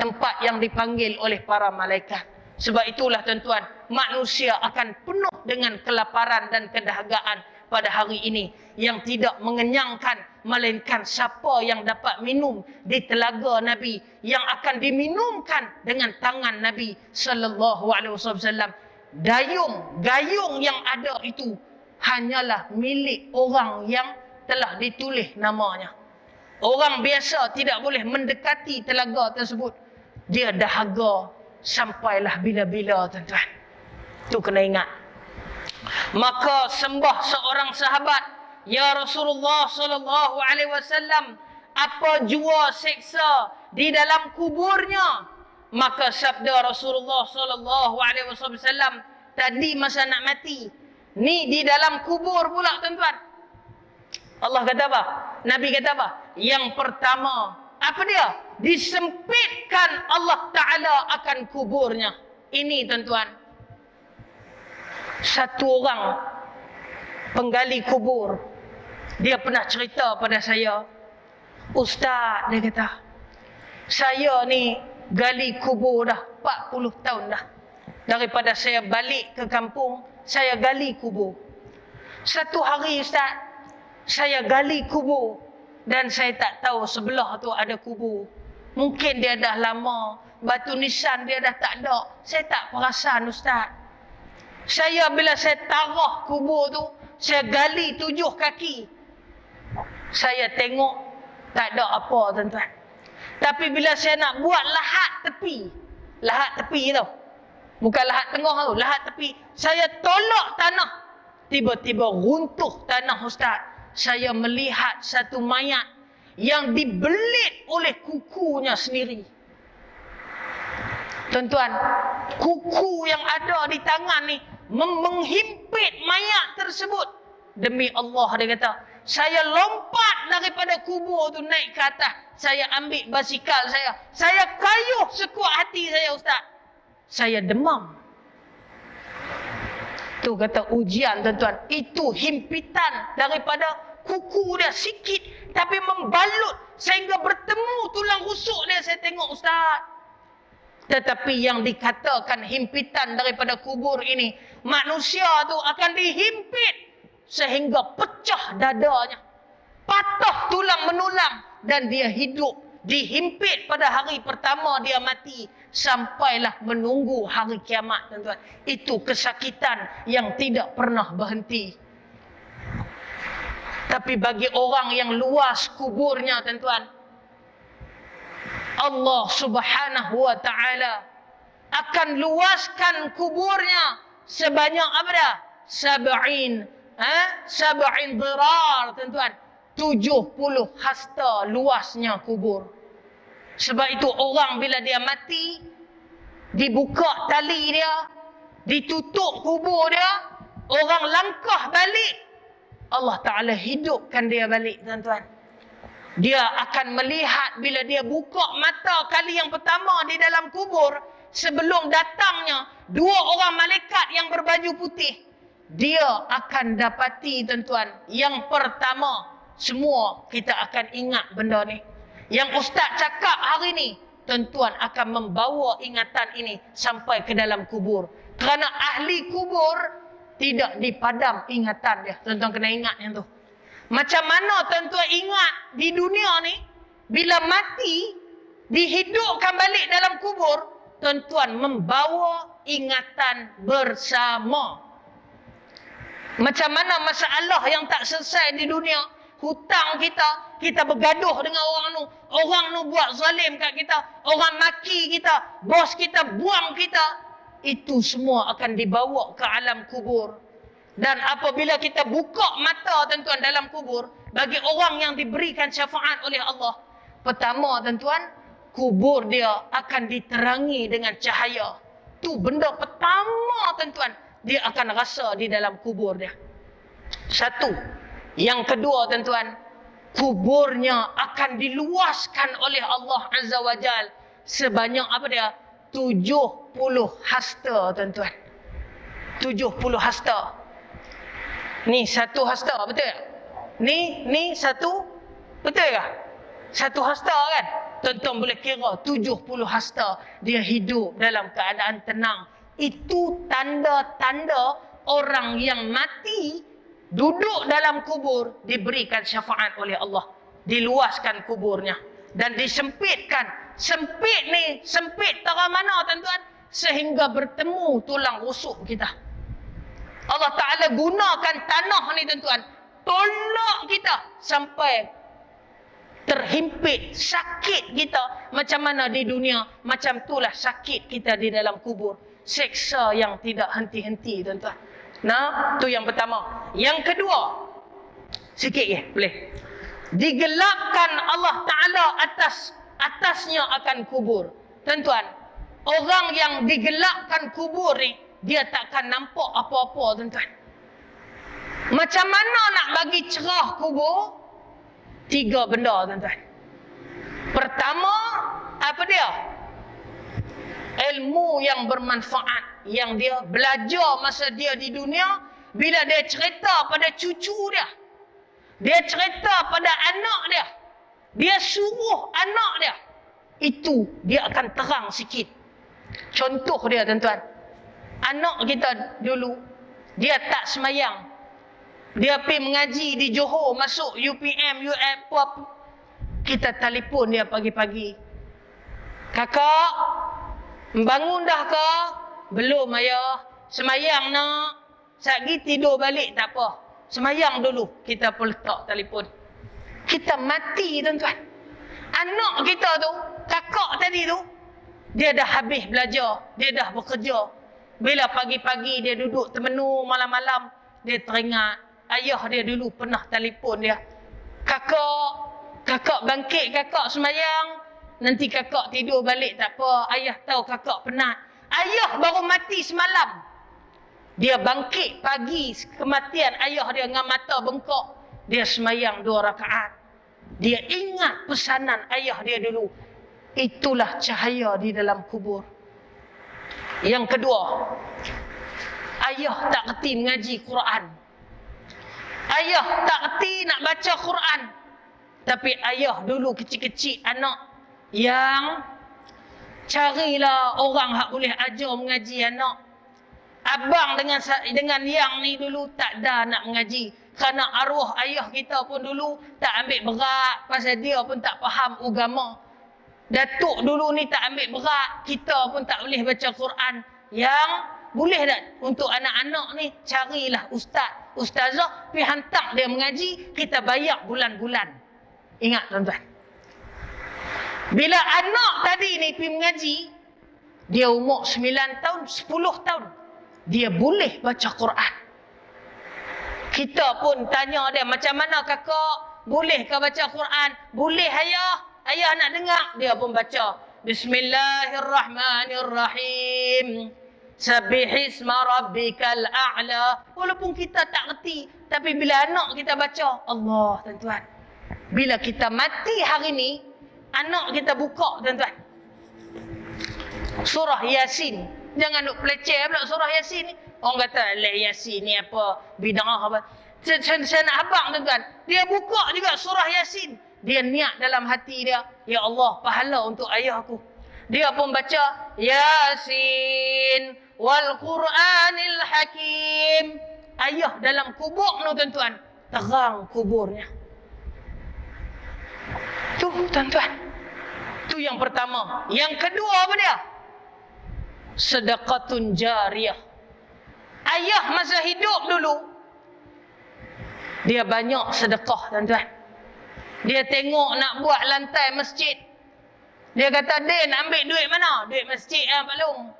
tempat yang dipanggil oleh para malaikat. Sebab itulah, tuan-tuan, manusia akan penuh dengan kelaparan dan kedahagaan pada hari ini yang tidak mengenyangkan, melainkan siapa yang dapat minum di telaga Nabi yang akan diminumkan dengan tangan Nabi sallallahu alaihi wasallam. Gayung yang ada itu hanyalah milik orang yang telah ditulis namanya. Orang biasa tidak boleh mendekati telaga tersebut. Dia dahaga sampailah bila-bila, tuan-tuan. Itu kena ingat. Maka sembah seorang sahabat, "Ya Rasulullah sallallahu alaihi wasallam, apa jua seksa di dalam kuburnya?" Maka sabda Rasulullah sallallahu alaihi wasallam, "Tadi masa nak mati, ni di dalam kubur pula, tuan-tuan." Allah kata apa? Nabi kata apa? Yang pertama, apa dia? Disempitkan Allah Ta'ala akan kuburnya. Ini, tuan-tuan, satu orang penggali kubur, dia pernah cerita pada saya, "Ustaz," dia kata, "saya ni gali kubur dah 40 tahun dah. Daripada saya balik ke kampung, saya gali kubur. Satu hari, Ustaz, saya gali kubur dan saya tak tahu sebelah tu ada kubur. Mungkin dia dah lama, batu nisan dia dah tak ada. Saya tak perasan, Ustaz. Bila saya tarah kubur tu, saya gali 7 kaki. Saya tengok tak ada apa, tuan-tuan. Tapi bila saya nak buat lahat tepi tau, bukan lahat tengah tu, lahat tepi, saya tolak tanah. Tiba-tiba runtuh tanah, Ustaz. Saya melihat satu mayat yang dibelit oleh kukunya sendiri. Tuan-tuan, kuku yang ada di tangan ni menghimpit mayat tersebut. Demi Allah, dia kata, saya lompat daripada kubur tu naik ke atas. Saya ambil basikal saya kayuh sekuat hati saya, Ustaz. Saya demam. Tu kata ujian, tuan-tuan. Itu himpitan daripada kuku dia sikit tapi membalut sehingga bertemu tulang rusuk dia. Saya tengok, Ustaz. Tetapi yang dikatakan himpitan daripada kubur ini, manusia tu akan dihimpit sehingga pecah dadanya, patah tulang menulang, dan dia hidup dihimpit pada hari pertama dia mati sampailah menunggu hari kiamat, tuan-tuan. Itu kesakitan yang tidak pernah berhenti. Tapi bagi orang yang luas kuburnya, tuan-tuan, Allah Subhanahu wa ta'ala akan luaskan kuburnya sebanyak apa dah? Sab'in dirar, tuan-tuan. 70 hasta luasnya kubur. Sebab itu orang bila dia mati, dibuka tali dia, ditutup kubur dia, orang langkah balik, Allah Ta'ala hidupkan dia balik, tuan-tuan. Dia akan melihat bila dia buka mata kali yang pertama di dalam kubur, sebelum datangnya dua orang malaikat yang berbaju putih. Dia akan dapati, tuan-tuan, yang pertama, semua kita akan ingat benda ni. Yang Ustaz cakap hari ni, tuan-tuan akan membawa ingatan ini sampai ke dalam kubur. Kerana ahli kubur tidak dipadam ingatan dia. Tuan-tuan kena ingat yang tu. Macam mana tuan-tuan ingat di dunia ni, bila mati, dihidupkan balik dalam kubur, tuan-tuan membawa ingatan bersama. Macam mana masalah yang tak selesai di dunia, hutang kita bergaduh dengan orang nu buat zalim kat kita, orang maki kita, bos kita buang kita, itu semua akan dibawa ke alam kubur. Dan apabila kita buka mata, tuan-tuan, dalam kubur, bagi orang yang diberikan syafaat oleh Allah, pertama, tuan-tuan, kubur dia akan diterangi dengan cahaya. Tu benda pertama, tuan-tuan, dia akan rasa di dalam kubur dia. Satu. Yang kedua, tuan-tuan, kuburnya akan diluaskan oleh Allah Azza wa Jal sebanyak apa dia? 70 hasta, tuan-tuan. 70 hasta. Ni satu hasta, betul tak? Ni satu, betul tak? Satu hasta kan? Tuan-tuan boleh kira 70 hasta dia hidup dalam keadaan tenang. Itu tanda-tanda orang yang mati duduk dalam kubur diberikan syafaat oleh Allah. Diluaskan kuburnya dan disempitkan. Sempit ni, sempit tara mana, tuan-tuan? Sehingga bertemu tulang rusuk kita. Allah Ta'ala gunakan tanah ni, tuan-tuan, tolak kita sampai terhimpit. Sakit kita macam mana di dunia, macam itulah sakit kita di dalam kubur. Seksa yang tidak henti-henti, tuan-tuan. Nah, tu yang pertama. Yang kedua, sikit je boleh. Digelapkan Allah Ta'ala atasnya akan kubur. Tuan-tuan, orang yang digelapkan kubur ni, dia takkan nampak apa-apa, tuan-tuan. Macam mana nak bagi cerah kubur? 3 benda, tuan-tuan. Pertama, apa dia? Ilmu yang bermanfaat yang dia belajar masa dia di dunia. Bila dia cerita pada cucu dia, dia cerita pada anak dia, dia suruh anak dia, itu dia akan terang sikit. Contoh dia, tuan-tuan, anak kita dulu, dia tak semayang, dia pergi mengaji di Johor, masuk UPM, apa, kita telefon dia pagi-pagi, kakak, bangun dah ke? Belum, ayah. Semayang nak. Sagi tidur balik tak apa. Semayang dulu. Kita pun letak telefon. Kita mati, tuan-tuan. Anak kita tu, kakak tadi tu, dia dah habis belajar. Dia dah bekerja. Bila pagi-pagi dia duduk termenung, malam-malam, dia teringat ayah dia dulu pernah telefon dia. Kakak bangkit, kakak semayang. Nanti kakak tidur balik tak apa. Ayah tahu kakak penat. Ayah baru mati semalam. Dia bangkit pagi kematian ayah dia dengan mata bengkok. Dia semayang 2 rakaat. Dia ingat pesanan ayah dia dulu. Itulah cahaya di dalam kubur. Yang kedua, ayah tak kerti mengaji Quran. Ayah tak kerti nak baca Quran. Tapi ayah dulu kecil-kecil anak yang carilah orang hak boleh ajar mengaji anak. Abang dengan yang ni dulu tak ada nak mengaji. Kerana arwah ayah kita pun dulu tak ambil berat. Pasal dia pun tak faham agama. Datuk dulu ni tak ambil berat. Kita pun tak boleh baca Quran. Yang boleh tak untuk anak-anak ni carilah ustaz, ustazah. Pergi hantar dia mengaji. Kita bayar bulan-bulan. Ingat tuan-tuan. Bila anak tadi ni pergi mengaji. Dia umur 9 tahun, 10 tahun. Dia boleh baca Quran. Kita pun tanya dia, macam mana kakak? Bolehkah baca Quran? Boleh ayah. Ayah nak dengar. Dia pun baca. Bismillahirrahmanirrahim. Sabbihisma rabbikal a'la. Walaupun kita tak reti. Tapi bila anak kita baca, Allah tuan-tuan. Bila kita mati hari ni, anak kita buka tuan-tuan. Surah Yasin. Jangan duk peleceh pula surah Yasin ni. Orang kata, Yasin ni apa? Bid'ah apa? Saya nak abang tuan-tuan. Dia buka juga surah Yasin. Dia niat dalam hati dia. Ya Allah, pahala untuk ayah aku. Dia pun baca, Yasin wal Quranil Hakim. Ayah dalam kubur tu tuan-tuan. Terang kuburnya. Tu tuan-tuan. Tu yang pertama. Yang kedua apa dia? Sedekatun jariyah. Ayah masa hidup dulu, dia banyak sedekah tuan-tuan. Dia tengok nak buat lantai masjid. Dia kata, Din, ambil duit mana? Duit masjid Pak Long.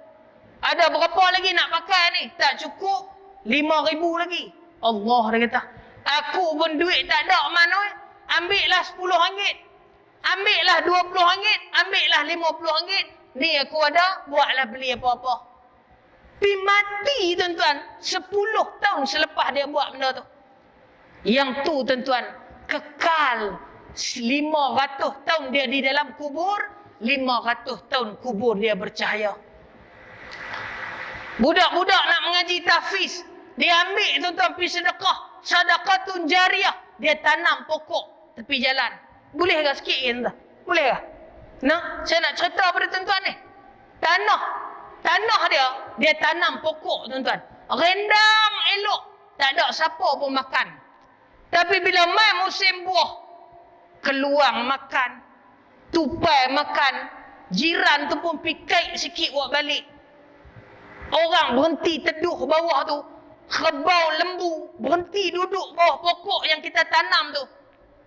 Ada berapa lagi nak pakai ni? Tak cukup. 5,000 lagi. Allah, dia kata. Aku pun duit tak ada mana. Ambillah RM10. Ambillah RM20. Ambillah RM50. Ni aku ada, buatlah beli apa-apa. Pergi mati tuan-tuan. 10 tahun selepas dia buat benda tu. Yang tu tuan-tuan, kekal 500 tahun dia di dalam kubur. 500 tahun kubur dia bercahaya. Budak-budak nak mengaji tahfiz. Dia ambil tuan-tuan pergi sedekah. Sedekatun jariyah. Dia tanam pokok tepi jalan. Boleh ke sikit tuan-tuan? Boleh ke? Nah, saya nak cerita pada tuan-tuan ni. Tanah dia tanam pokok tuan-tuan. Rendang elok. Tak ada siapa pun makan. Tapi bila mai musim buah, keluang makan, tupai makan, jiran tu pun pikai sikit buat balik. Orang berhenti teduh bawah tu. Kerbau lembu berhenti duduk bawah pokok yang kita tanam tu.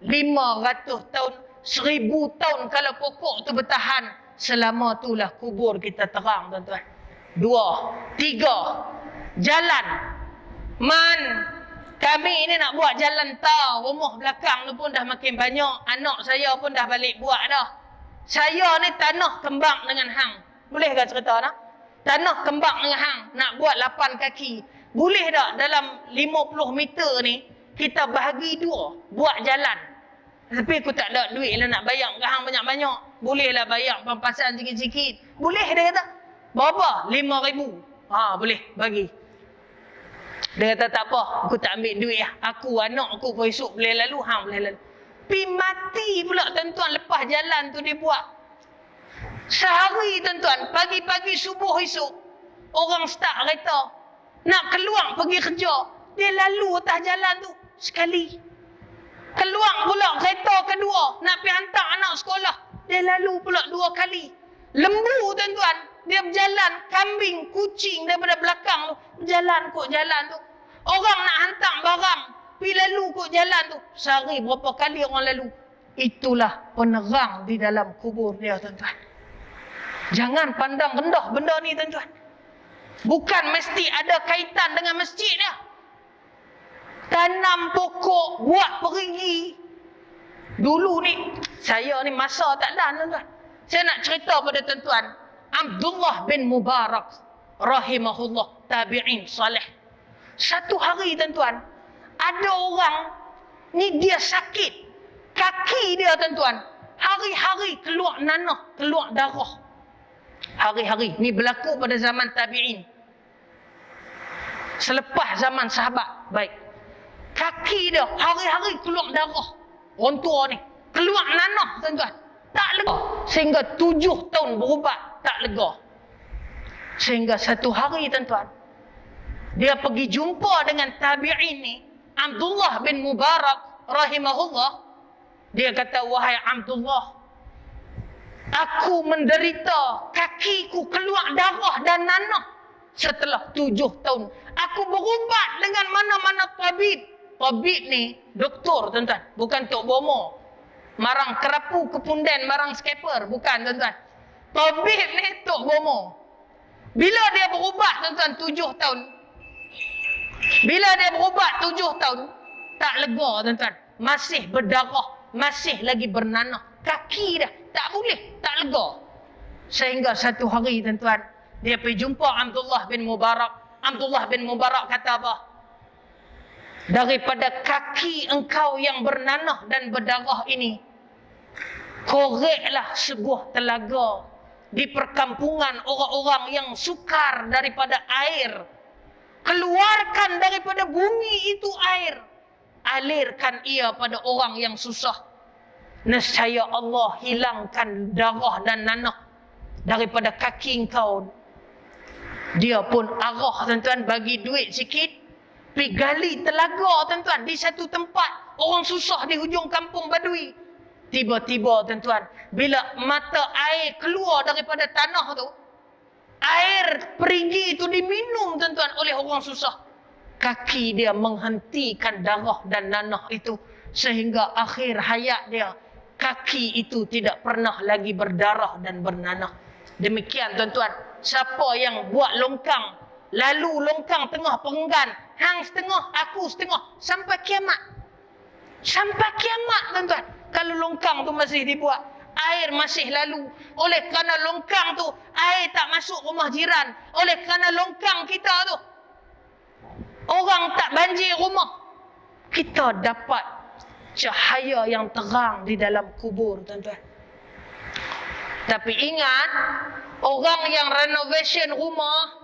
500 tahun, 1000 tahun kalau pokok tu bertahan, selama itulah kubur kita terang tuan-tuan. 2, 3, jalan. Kami ini nak buat jalan tar. Rumah belakang tu pun dah makin banyak. Anak saya pun dah balik buat dah. Saya ni tanah kembang dengan hang. Boleh ke cerita nak? Tanah kembang dengan hang. Nak buat 8 kaki. Boleh tak dalam 50 meter ni, kita bahagi 2. Buat jalan. Tapi aku tak ada duit lah nak bayar ke hang banyak-banyak. Bolehlah bayar pampasan sikit-sikit. Boleh dia kata. Berapa? 5,000. Boleh bagi. Dia kata tak apa, aku tak ambil duit lah. Aku, anak aku pun esok boleh lalu, hang boleh lalu. Pi mati pula tuan-tuan lepas jalan tu dia buat. Sehari tuan-tuan, pagi-pagi subuh esok, orang start kereta. Nak keluar pergi kerja. Dia lalu atas jalan tu sekali. Keluar pula kereta kedua, nak pergi hantar anak sekolah. Dia lalu pula 2 kali. Lembu tuan-tuan, dia berjalan, kambing, kucing daripada belakang tu. Berjalan kot jalan tu. Orang nak hantar barang, pergi lalu kot jalan tu. Sehari berapa kali orang lalu. Itulah penerang di dalam kubur dia tuan-tuan. Jangan pandang rendah benda ni tuan-tuan. Bukan mesti ada kaitan dengan masjid dia. Tanam pokok, buat perigi. Dulu ni, saya ni masa tak ada tuan-tuan. Saya nak cerita pada tuan-tuan. Abdullah bin Mubarak rahimahullah, tabi'in salih. Satu hari tuan-tuan, ada orang ni dia sakit. Kaki dia tuan-tuan, hari-hari keluar nanah, keluar darah. Hari-hari. Ni berlaku pada zaman tabi'in. Selepas zaman sahabat. Baik. Kaki dia hari-hari keluar darah. Orang tua ni. Keluar nanah tuan-tuan. Tak lega. Sehingga 7 tahun berubat. Tak lega. Sehingga satu hari tuan-tuan, dia pergi jumpa dengan tabi'in ni. Abdullah bin Mubarak rahimahullah. Dia kata, wahai Abdullah, aku menderita, kakiku keluar darah dan nanah setelah 7 tahun. Aku berubat dengan mana-mana tabib. Tabib ni doktor tuan-tuan, bukan tok bomo. Marang kerapu kepunden, marang skaper, bukan tuan-tuan. Tabib ni tok bomo. Bila dia berubat tuan-tuan 7 tahun. Bila dia berubat 7 tahun, tak lega tuan-tuan. Masih berdarah, masih lagi bernanah. Kaki dah tak boleh, tak lega. Sehingga satu hari tuan-tuan, dia pergi jumpa Abdullah bin Mubarak. Abdullah bin Mubarak kata apa? Daripada kaki engkau yang bernanah dan berdarah ini, koreklah sebuah telaga di perkampungan orang-orang yang sukar daripada air. Keluarkan daripada bumi itu air. Alirkan ia pada orang yang susah. Nescaya Allah hilangkan darah dan nanah daripada kaki engkau. Dia pun arah tuan-tuan, bagi duit sikit, pergi gali telaga tuan-tuan di satu tempat. Orang susah di hujung kampung Badui. Tiba-tiba tuan-tuan, bila mata air keluar daripada tanah tu, air perigi itu diminum tuan-tuan oleh orang susah. Kaki dia menghentikan darah dan nanah itu. Sehingga akhir hayat dia, kaki itu tidak pernah lagi berdarah dan bernanah. Demikian tuan-tuan, siapa yang buat longkang, lalu longkang tengah perenggan, hang setengah, aku setengah, sampai kiamat. Sampai kiamat tuan-tuan. Kalau longkang tu masih dibuat, air masih lalu. Oleh kerana longkang tu, air tak masuk rumah jiran. Oleh kerana longkang kita tu, orang tak banjir rumah. Kita dapat cahaya yang terang di dalam kubur tuan-tuan. Tapi ingat, orang yang renovation rumah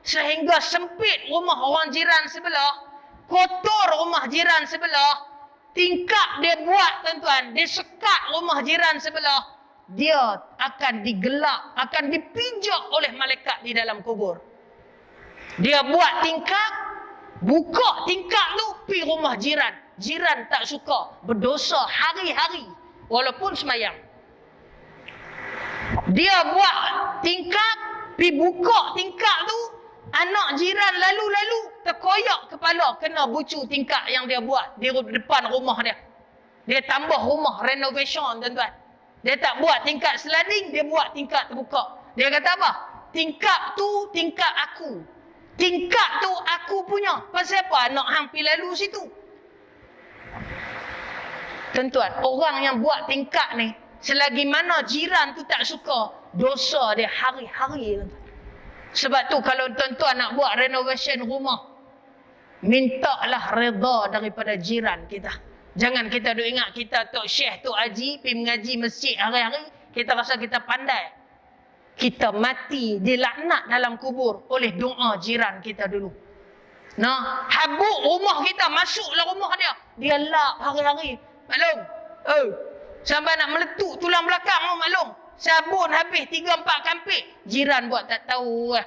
sehingga sempit rumah orang jiran sebelah, kotor rumah jiran sebelah, tingkap dia buat tuan-tuan, dia sekat rumah jiran sebelah, dia akan digelak, akan dipijak oleh malaikat di dalam kubur. Dia buat tingkap, buka tingkap tu, pergi rumah jiran. Jiran tak suka, berdosa hari-hari walaupun semayang. Dia buat tingkap, pergi buka tingkap tu, anak jiran lalu-lalu terkoyak kepala kena bucu tingkap yang dia buat di depan rumah dia. Dia tambah rumah renovation tuan-tuan. Dia tak buat tingkap sliding, dia buat tingkap terbuka. Dia kata apa? Tingkap tu tingkap aku. Tingkap tu aku punya. Pasal apa anak hang pergi lalu situ? Tuan-tuan, orang yang buat tingkap ni, selagi mana jiran tu tak suka, dosa dia hari-hari. Sebab tu kalau tuan-tuan nak buat renovation rumah, mintalah reda daripada jiran kita. Jangan kita duk ingat kita Tok Syekh, Tok Haji, pergi mengaji masjid hari-hari, kita rasa kita pandai. Kita mati dilaknat dalam kubur oleh doa jiran kita dulu. Nah, habuk rumah kita, masuklah rumah dia. Dia lap hari-hari. Maklum? Oh, sampai nak meletup tulang belakang tu maklum. Sabun habis 3-4 kampik. Jiran buat tak tahu.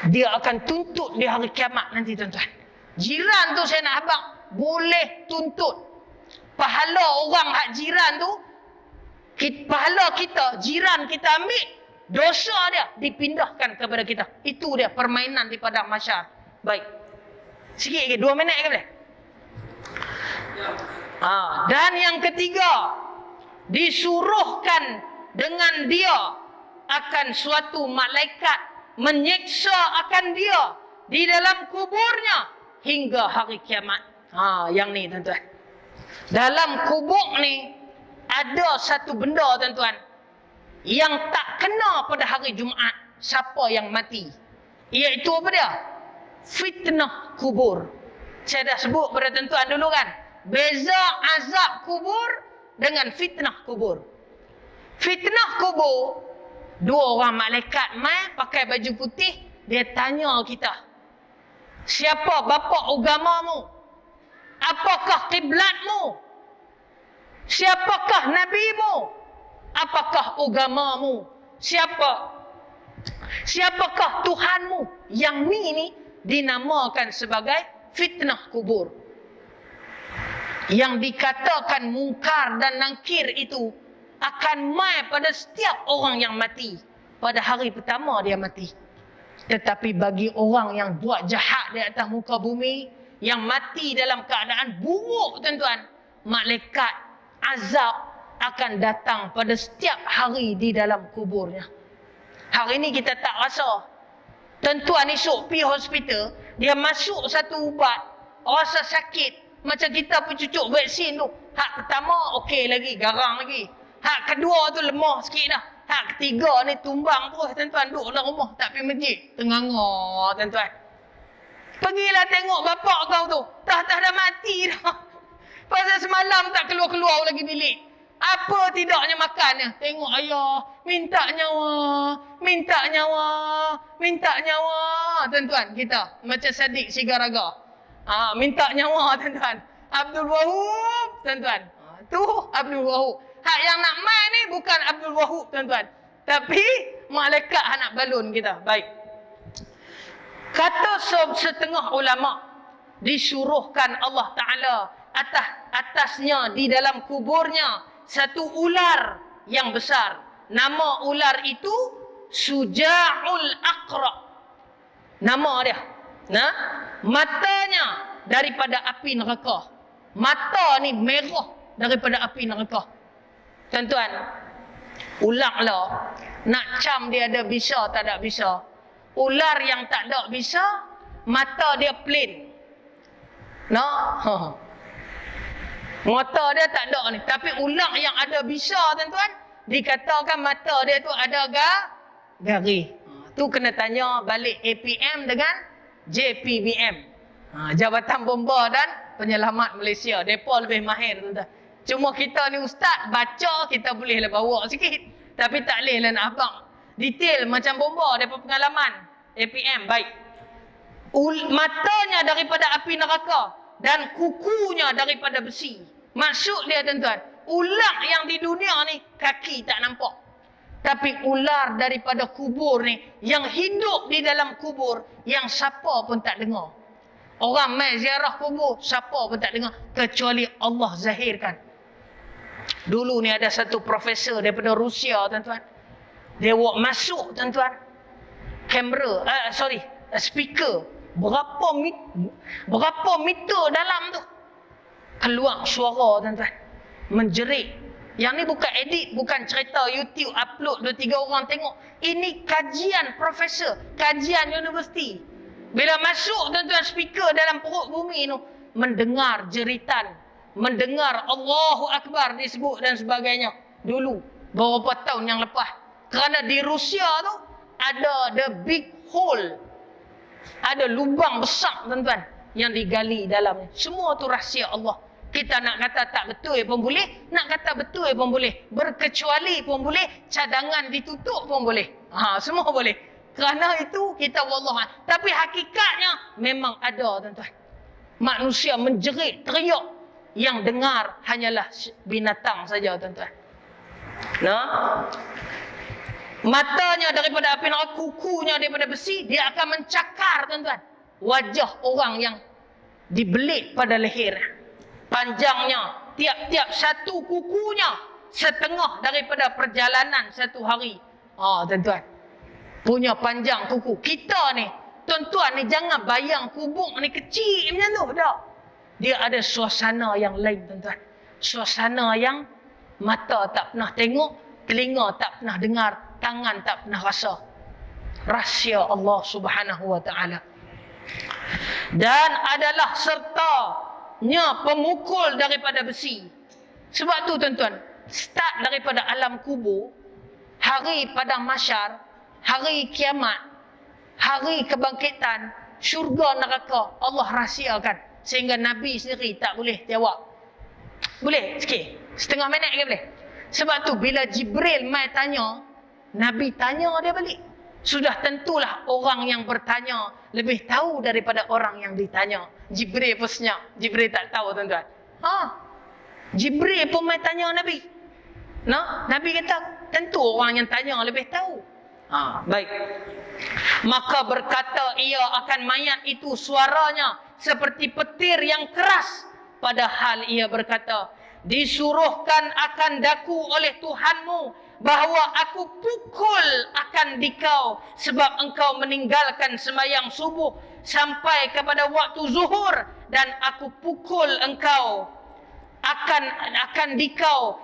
Dia akan tuntut di hari kiamat nanti tuan-tuan. Jiran tu saya nak abang, boleh tuntut. Pahala orang hak jiran tu, pahala kita, jiran kita ambil, dosa dia dipindahkan kepada kita. Itu dia permainan di padang mahsyar. Baik. Sikit lagi, 2 minit ke boleh? Dan yang ketiga, disuruhkan dengan dia akan suatu malaikat menyiksa akan dia di dalam kuburnya hingga hari kiamat. Yang ni tuan-tuan. Dalam kubur ni ada satu benda tuan-tuan yang tak kena pada hari Jumaat. siapa yang mati. Iaitu apa dia? Fitnah kubur. Saya dah sebut pada tuan dulu kan. Beza azab kubur dengan fitnah kubur. Fitnah kubur, dua orang malaikat mai pakai baju putih, dia tanya kita, siapa bapa agamamu? Apakah kiblatmu? Siapakah nabimu? Apakah agamamu? Siapakah Tuhanmu? Yang ni dinamakan sebagai fitnah kubur. Yang dikatakan mungkar dan nangkir itu akan mai pada setiap orang yang mati. Pada hari pertama dia mati. Tetapi bagi orang yang buat jahat di atas muka bumi, yang mati dalam keadaan buruk tuan-tuan, malaikat azab akan datang pada setiap hari di dalam kuburnya. Hari ini kita tak rasa. Tuan-tuan esok pergi hospital, dia masuk satu ubat, rasa sakit, macam kita pergi cucuk vaksin tu. Hak pertama okey lagi, garang lagi. Hak kedua tu lemah sikit dah. Hak ketiga ni tumbang terus tuan-tuan, duduk dalam rumah tak pergi masjid. Tengah-ngah tuan-tuan. Pergilah tengok bapak kau tu. Dah dah mati dah. Pasal semalam tak keluar-keluar lagi bilik. Apa tidaknya makannya? Tengok ayah, minta nyawa, minta nyawa, minta nyawa. Tuan-tuan, kita macam Sadiq Sigaraga. Minta nyawa tuan-tuan. Abdul Wahub, tuan-tuan. Tu Abdul Wahub. Hak yang nak main ni bukan Abdul Wahub, tuan-tuan. Tapi malaikat anak balun kita. Baik. Kata setengah ulama, disuruhkan Allah Ta'ala atasnya di dalam kuburnya satu ular yang besar. Nama ular itu Suja'ul Aqra. Nama dia. Nah, matanya daripada api neraka. Mata ni merah daripada api neraka. Tuan-tuan, ulanglah. Nak cam dia ada bisa tak ada bisa. Ular yang tak ada bisa, mata dia plain. No? Mata dia tak ada ni. Tapi ular yang ada bisa, tuan-tuan, dikatakan mata dia tu ada garis. Tu kena tanya balik APM dengan JPBM. Jabatan Bomba dan Penyelamat Malaysia. Mereka lebih mahir, tuan-tuan. Cuma kita ni ustaz, baca kita bolehlah bawa sikit. Tapi tak bolehlah nak abang detail macam bomba daripada pengalaman. APM, baik. Matanya daripada api neraka dan kukunya daripada besi. Maksud dia tuan-tuan, ular yang di dunia ni kaki tak nampak. Tapi ular daripada kubur ni yang hidup di dalam kubur yang siapa pun tak dengar. Orang mai ziarah kubur, siapa pun tak dengar kecuali Allah zahirkan. Dulu ni ada satu profesor daripada Rusia, tuan-tuan. Dia masuk, tuan-tuan. Speaker. Berapa meter dalam tu. Keluar suara, tuan-tuan. Menjerit. Yang ni bukan edit, bukan cerita YouTube upload 2-3 orang tengok. Ini kajian profesor, kajian universiti. Bila masuk, tuan-tuan, speaker dalam perut bumi tu, mendengar jeritan, mendengar Allahu Akbar disebut dan sebagainya. Dulu, beberapa tahun yang lepas. Kerana di Rusia tu, ada the big hole. Ada lubang besar, tuan-tuan, yang digali dalamnya. Semua tu rahsia Allah. Kita nak kata tak betul pun boleh, nak kata betul pun boleh. Berkecuali pun boleh, cadangan ditutup pun boleh. Semua boleh. Kerana itu kita wallah. Tapi hakikatnya memang ada, tuan-tuan. Manusia menjerit, teriak. Yang dengar hanyalah binatang saja, tuan-tuan. Matanya daripada api neraka, kukunya daripada besi, dia akan mencakar, tuan-tuan, wajah orang yang dibelit pada leher. Panjangnya, tiap-tiap satu kukunya setengah daripada perjalanan satu hari. Tuan-tuan, punya panjang kuku. Kita ni, tuan-tuan ni jangan bayang kubur ni kecil macam tu. Tak. Dia ada suasana yang lain, tuan-tuan. Suasana yang mata tak pernah tengok, telinga tak pernah dengar, tangan tak pernah rasa. Rahsia Allah Subhanahu wa ta'ala. Dan adalah sertanya pemukul daripada besi. Sebab tu, tuan-tuan, start daripada alam kubur, hari padang mahsyar, hari kiamat, hari kebangkitan, syurga neraka Allah rahsiakan sehingga Nabi sendiri tak boleh jawab. Boleh sikit? Setengah minit ke boleh? Sebab tu bila Jibril mai tanya, Nabi tanya dia balik. Sudah tentulah orang yang bertanya lebih tahu daripada orang yang ditanya. Jibril pun senyap. Jibril tak tahu tuan-tuan. Jibril pun mai tanya Nabi. Nabi kata tentu orang yang tanya lebih tahu. Baik. Maka berkata ia akan mayat itu suaranya seperti petir yang keras. Padahal ia berkata, disuruhkan akan daku oleh Tuhanmu bahawa aku pukul akan dikau sebab engkau meninggalkan sembahyang subuh sampai kepada waktu zuhur, dan aku pukul engkau akan dikau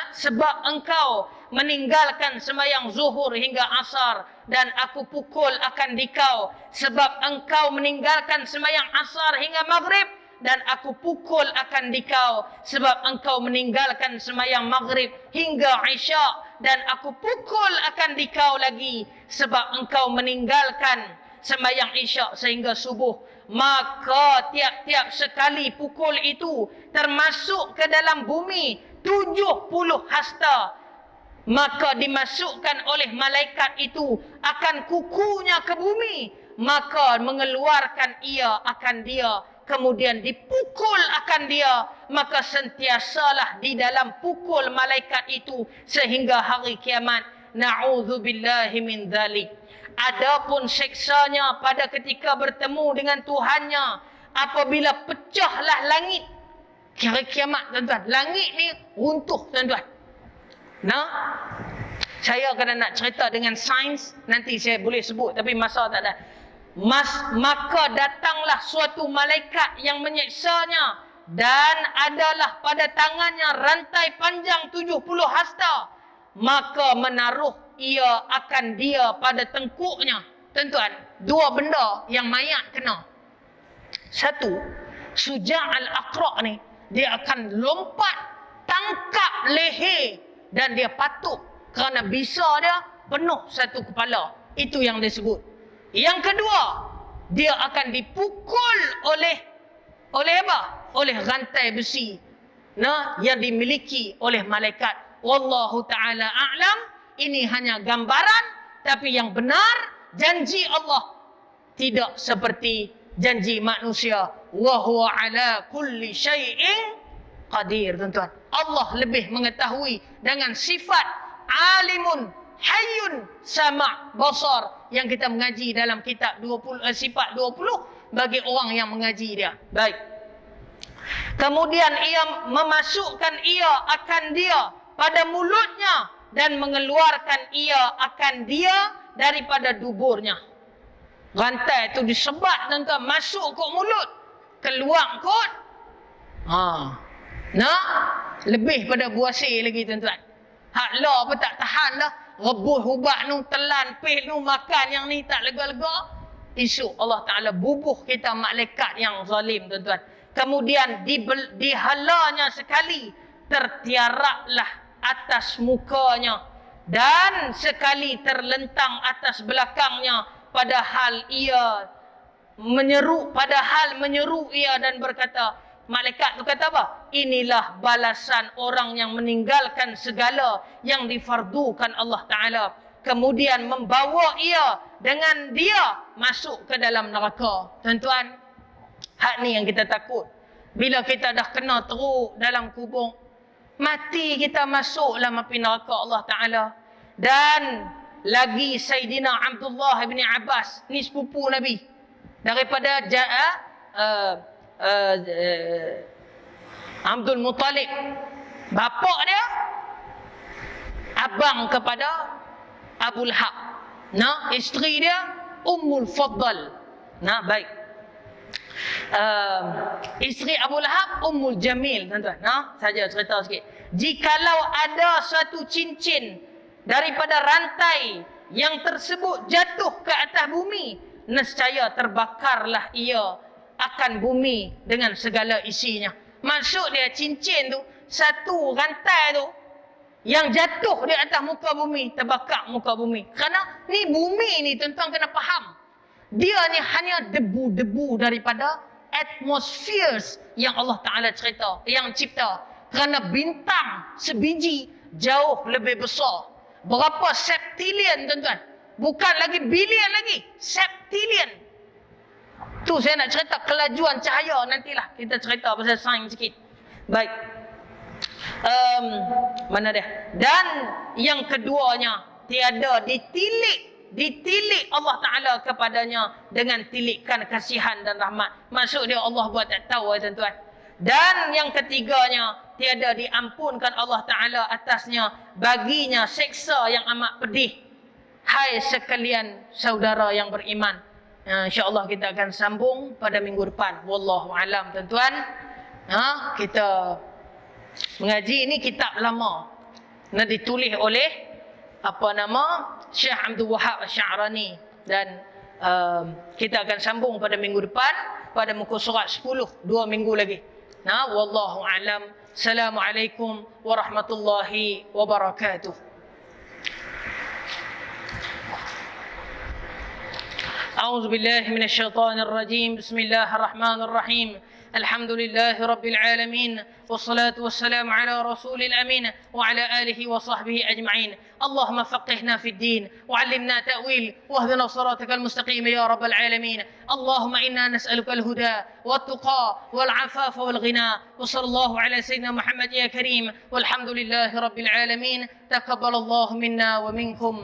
sebab engkau meninggalkan sembahyang zuhur hingga asar, dan aku pukul akan dikau sebab engkau meninggalkan sembahyang asar hingga maghrib, dan aku pukul akan dikau sebab engkau meninggalkan sembahyang maghrib hingga isya, dan aku pukul akan dikau lagi sebab engkau meninggalkan sembahyang isya sehingga subuh. Maka tiap-tiap sekali pukul itu termasuk ke dalam bumi 70 hasta. Maka dimasukkan oleh malaikat itu akan kukunya ke bumi, maka mengeluarkan ia akan dia, kemudian dipukul akan dia, maka sentiasalah di dalam pukul malaikat itu sehingga hari kiamat. Na'udzubillahi min dzalik. Adapun seksanya pada ketika bertemu dengan Tuhannya apabila pecahlah langit. Hari kiamat tuan-tuan, langit ni runtuh tuan-tuan. Saya kena nak cerita dengan sains, nanti saya boleh sebut tapi masa tak ada. Maka datanglah suatu malaikat yang menyeksanya, dan adalah pada tangannya rantai panjang 70 hasta. Maka menaruh ia akan dia pada tengkuknya. Tuan-tuan, dua benda yang mayat kena. Satu, Suja' al-Aqra' ni, dia akan lompat tangkap leher dan dia patuk kerana bisa dia penuh satu kepala. Itu yang disebut. Yang kedua, dia akan dipukul oleh apa? Oleh rantai besi yang dimiliki oleh malaikat. Wallahu ta'ala a'lam. Ini hanya gambaran, tapi yang benar janji Allah tidak seperti janji manusia. Wa huwa ala kulli syai'in qadir, tuan-tuan. Allah lebih mengetahui dengan sifat alimun, hayyun, sama, basar yang kita mengaji dalam kitab 20, sifat 20 bagi orang yang mengaji dia. Baik. Kemudian ia memasukkan ia akan dia pada mulutnya dan mengeluarkan ia akan dia daripada duburnya. Rantai itu disebat tuan-tuan, masuk kot mulut, keluar kot. Lebih pada buasir lagi tuan-tuan. Hak lah apa tak tahan lah. Rebus ubat nu, telan pil nu, makan yang ni tak lega-lega. Esok Allah Ta'ala bubuh kita malaikat yang zalim tuan-tuan. Kemudian dihalanya sekali, tertiaraklah atas mukanya, dan sekali terlentang atas belakangnya, padahal menyeru ia dan berkata, malaikat tu kata apa? Inilah balasan orang yang meninggalkan segala yang difardukan Allah Ta'ala. Kemudian membawa ia dengan dia masuk ke dalam neraka. Tuan-tuan, hak ni yang kita takut. Bila kita dah kena teruk dalam kubur, mati kita masuklah api neraka Allah Ta'ala. Dan lagi Sayyidina Abdullah bin Abbas, ni sepupu Nabi, daripada Abdul Muttalib, bapa dia abang kepada Abu Lahab. Isteri dia Ummul Faddal. Baik. Isteri Abu Lahab Ummul Jamil, tuan-tuan. Saja cerita sikit. Jikalau ada suatu cincin daripada rantai yang tersebut jatuh ke atas bumi, nescaya terbakarlah ia akan bumi dengan segala isinya. Maksud dia cincin tu, satu rantai tu yang jatuh di atas muka bumi, terbakar muka bumi. Kerana ni bumi ni tuan-tuan kena faham. Dia ni hanya debu-debu daripada atmospheres yang Allah Ta'ala cerita, yang cipta. Kerana bintang sebiji jauh lebih besar. Berapa septilion tuan-tuan? Bukan lagi bilion lagi. Septilion. Tu saya nak cerita kelajuan cahaya, nantilah kita cerita pasal sains sikit. Baik. Mana dia? Dan yang keduanya, tiada ditilik Allah Ta'ala kepadanya dengan tilikan kasihan dan rahmat. Maksud dia Allah buat tak tahu tuan-tuan. Dan yang ketiganya, tiada diampunkan Allah Ta'ala atasnya baginya seksa yang amat pedih. Hai sekalian saudara yang beriman. InsyaAllah kita akan sambung pada minggu depan. Wallahu alam tuan-tuan. Kita mengaji ini kitab lama. Ditulis oleh Syekh Abdul Wahab Asy'arani. Dan kita akan sambung pada minggu depan pada muka surat 10, 2 minggu lagi. Wallahu alam. Assalamualaikum warahmatullahi wabarakatuh. أعوذ بالله من الشيطان الرجيم بسم الله الرحمن الرحيم الحمد لله رب العالمين والصلاة والسلام على رسول الأمين وعلى آله وصحبه أجمعين اللهم فقهنا في الدين وعلمنا تأويل واهدنا صراطك المستقيم يا رب العالمين اللهم إنا نسألك الهدى والتقى والعفاف والغنى وصلى الله على سيدنا محمد يا كريم والحمد لله رب العالمين تقبل الله منا ومنكم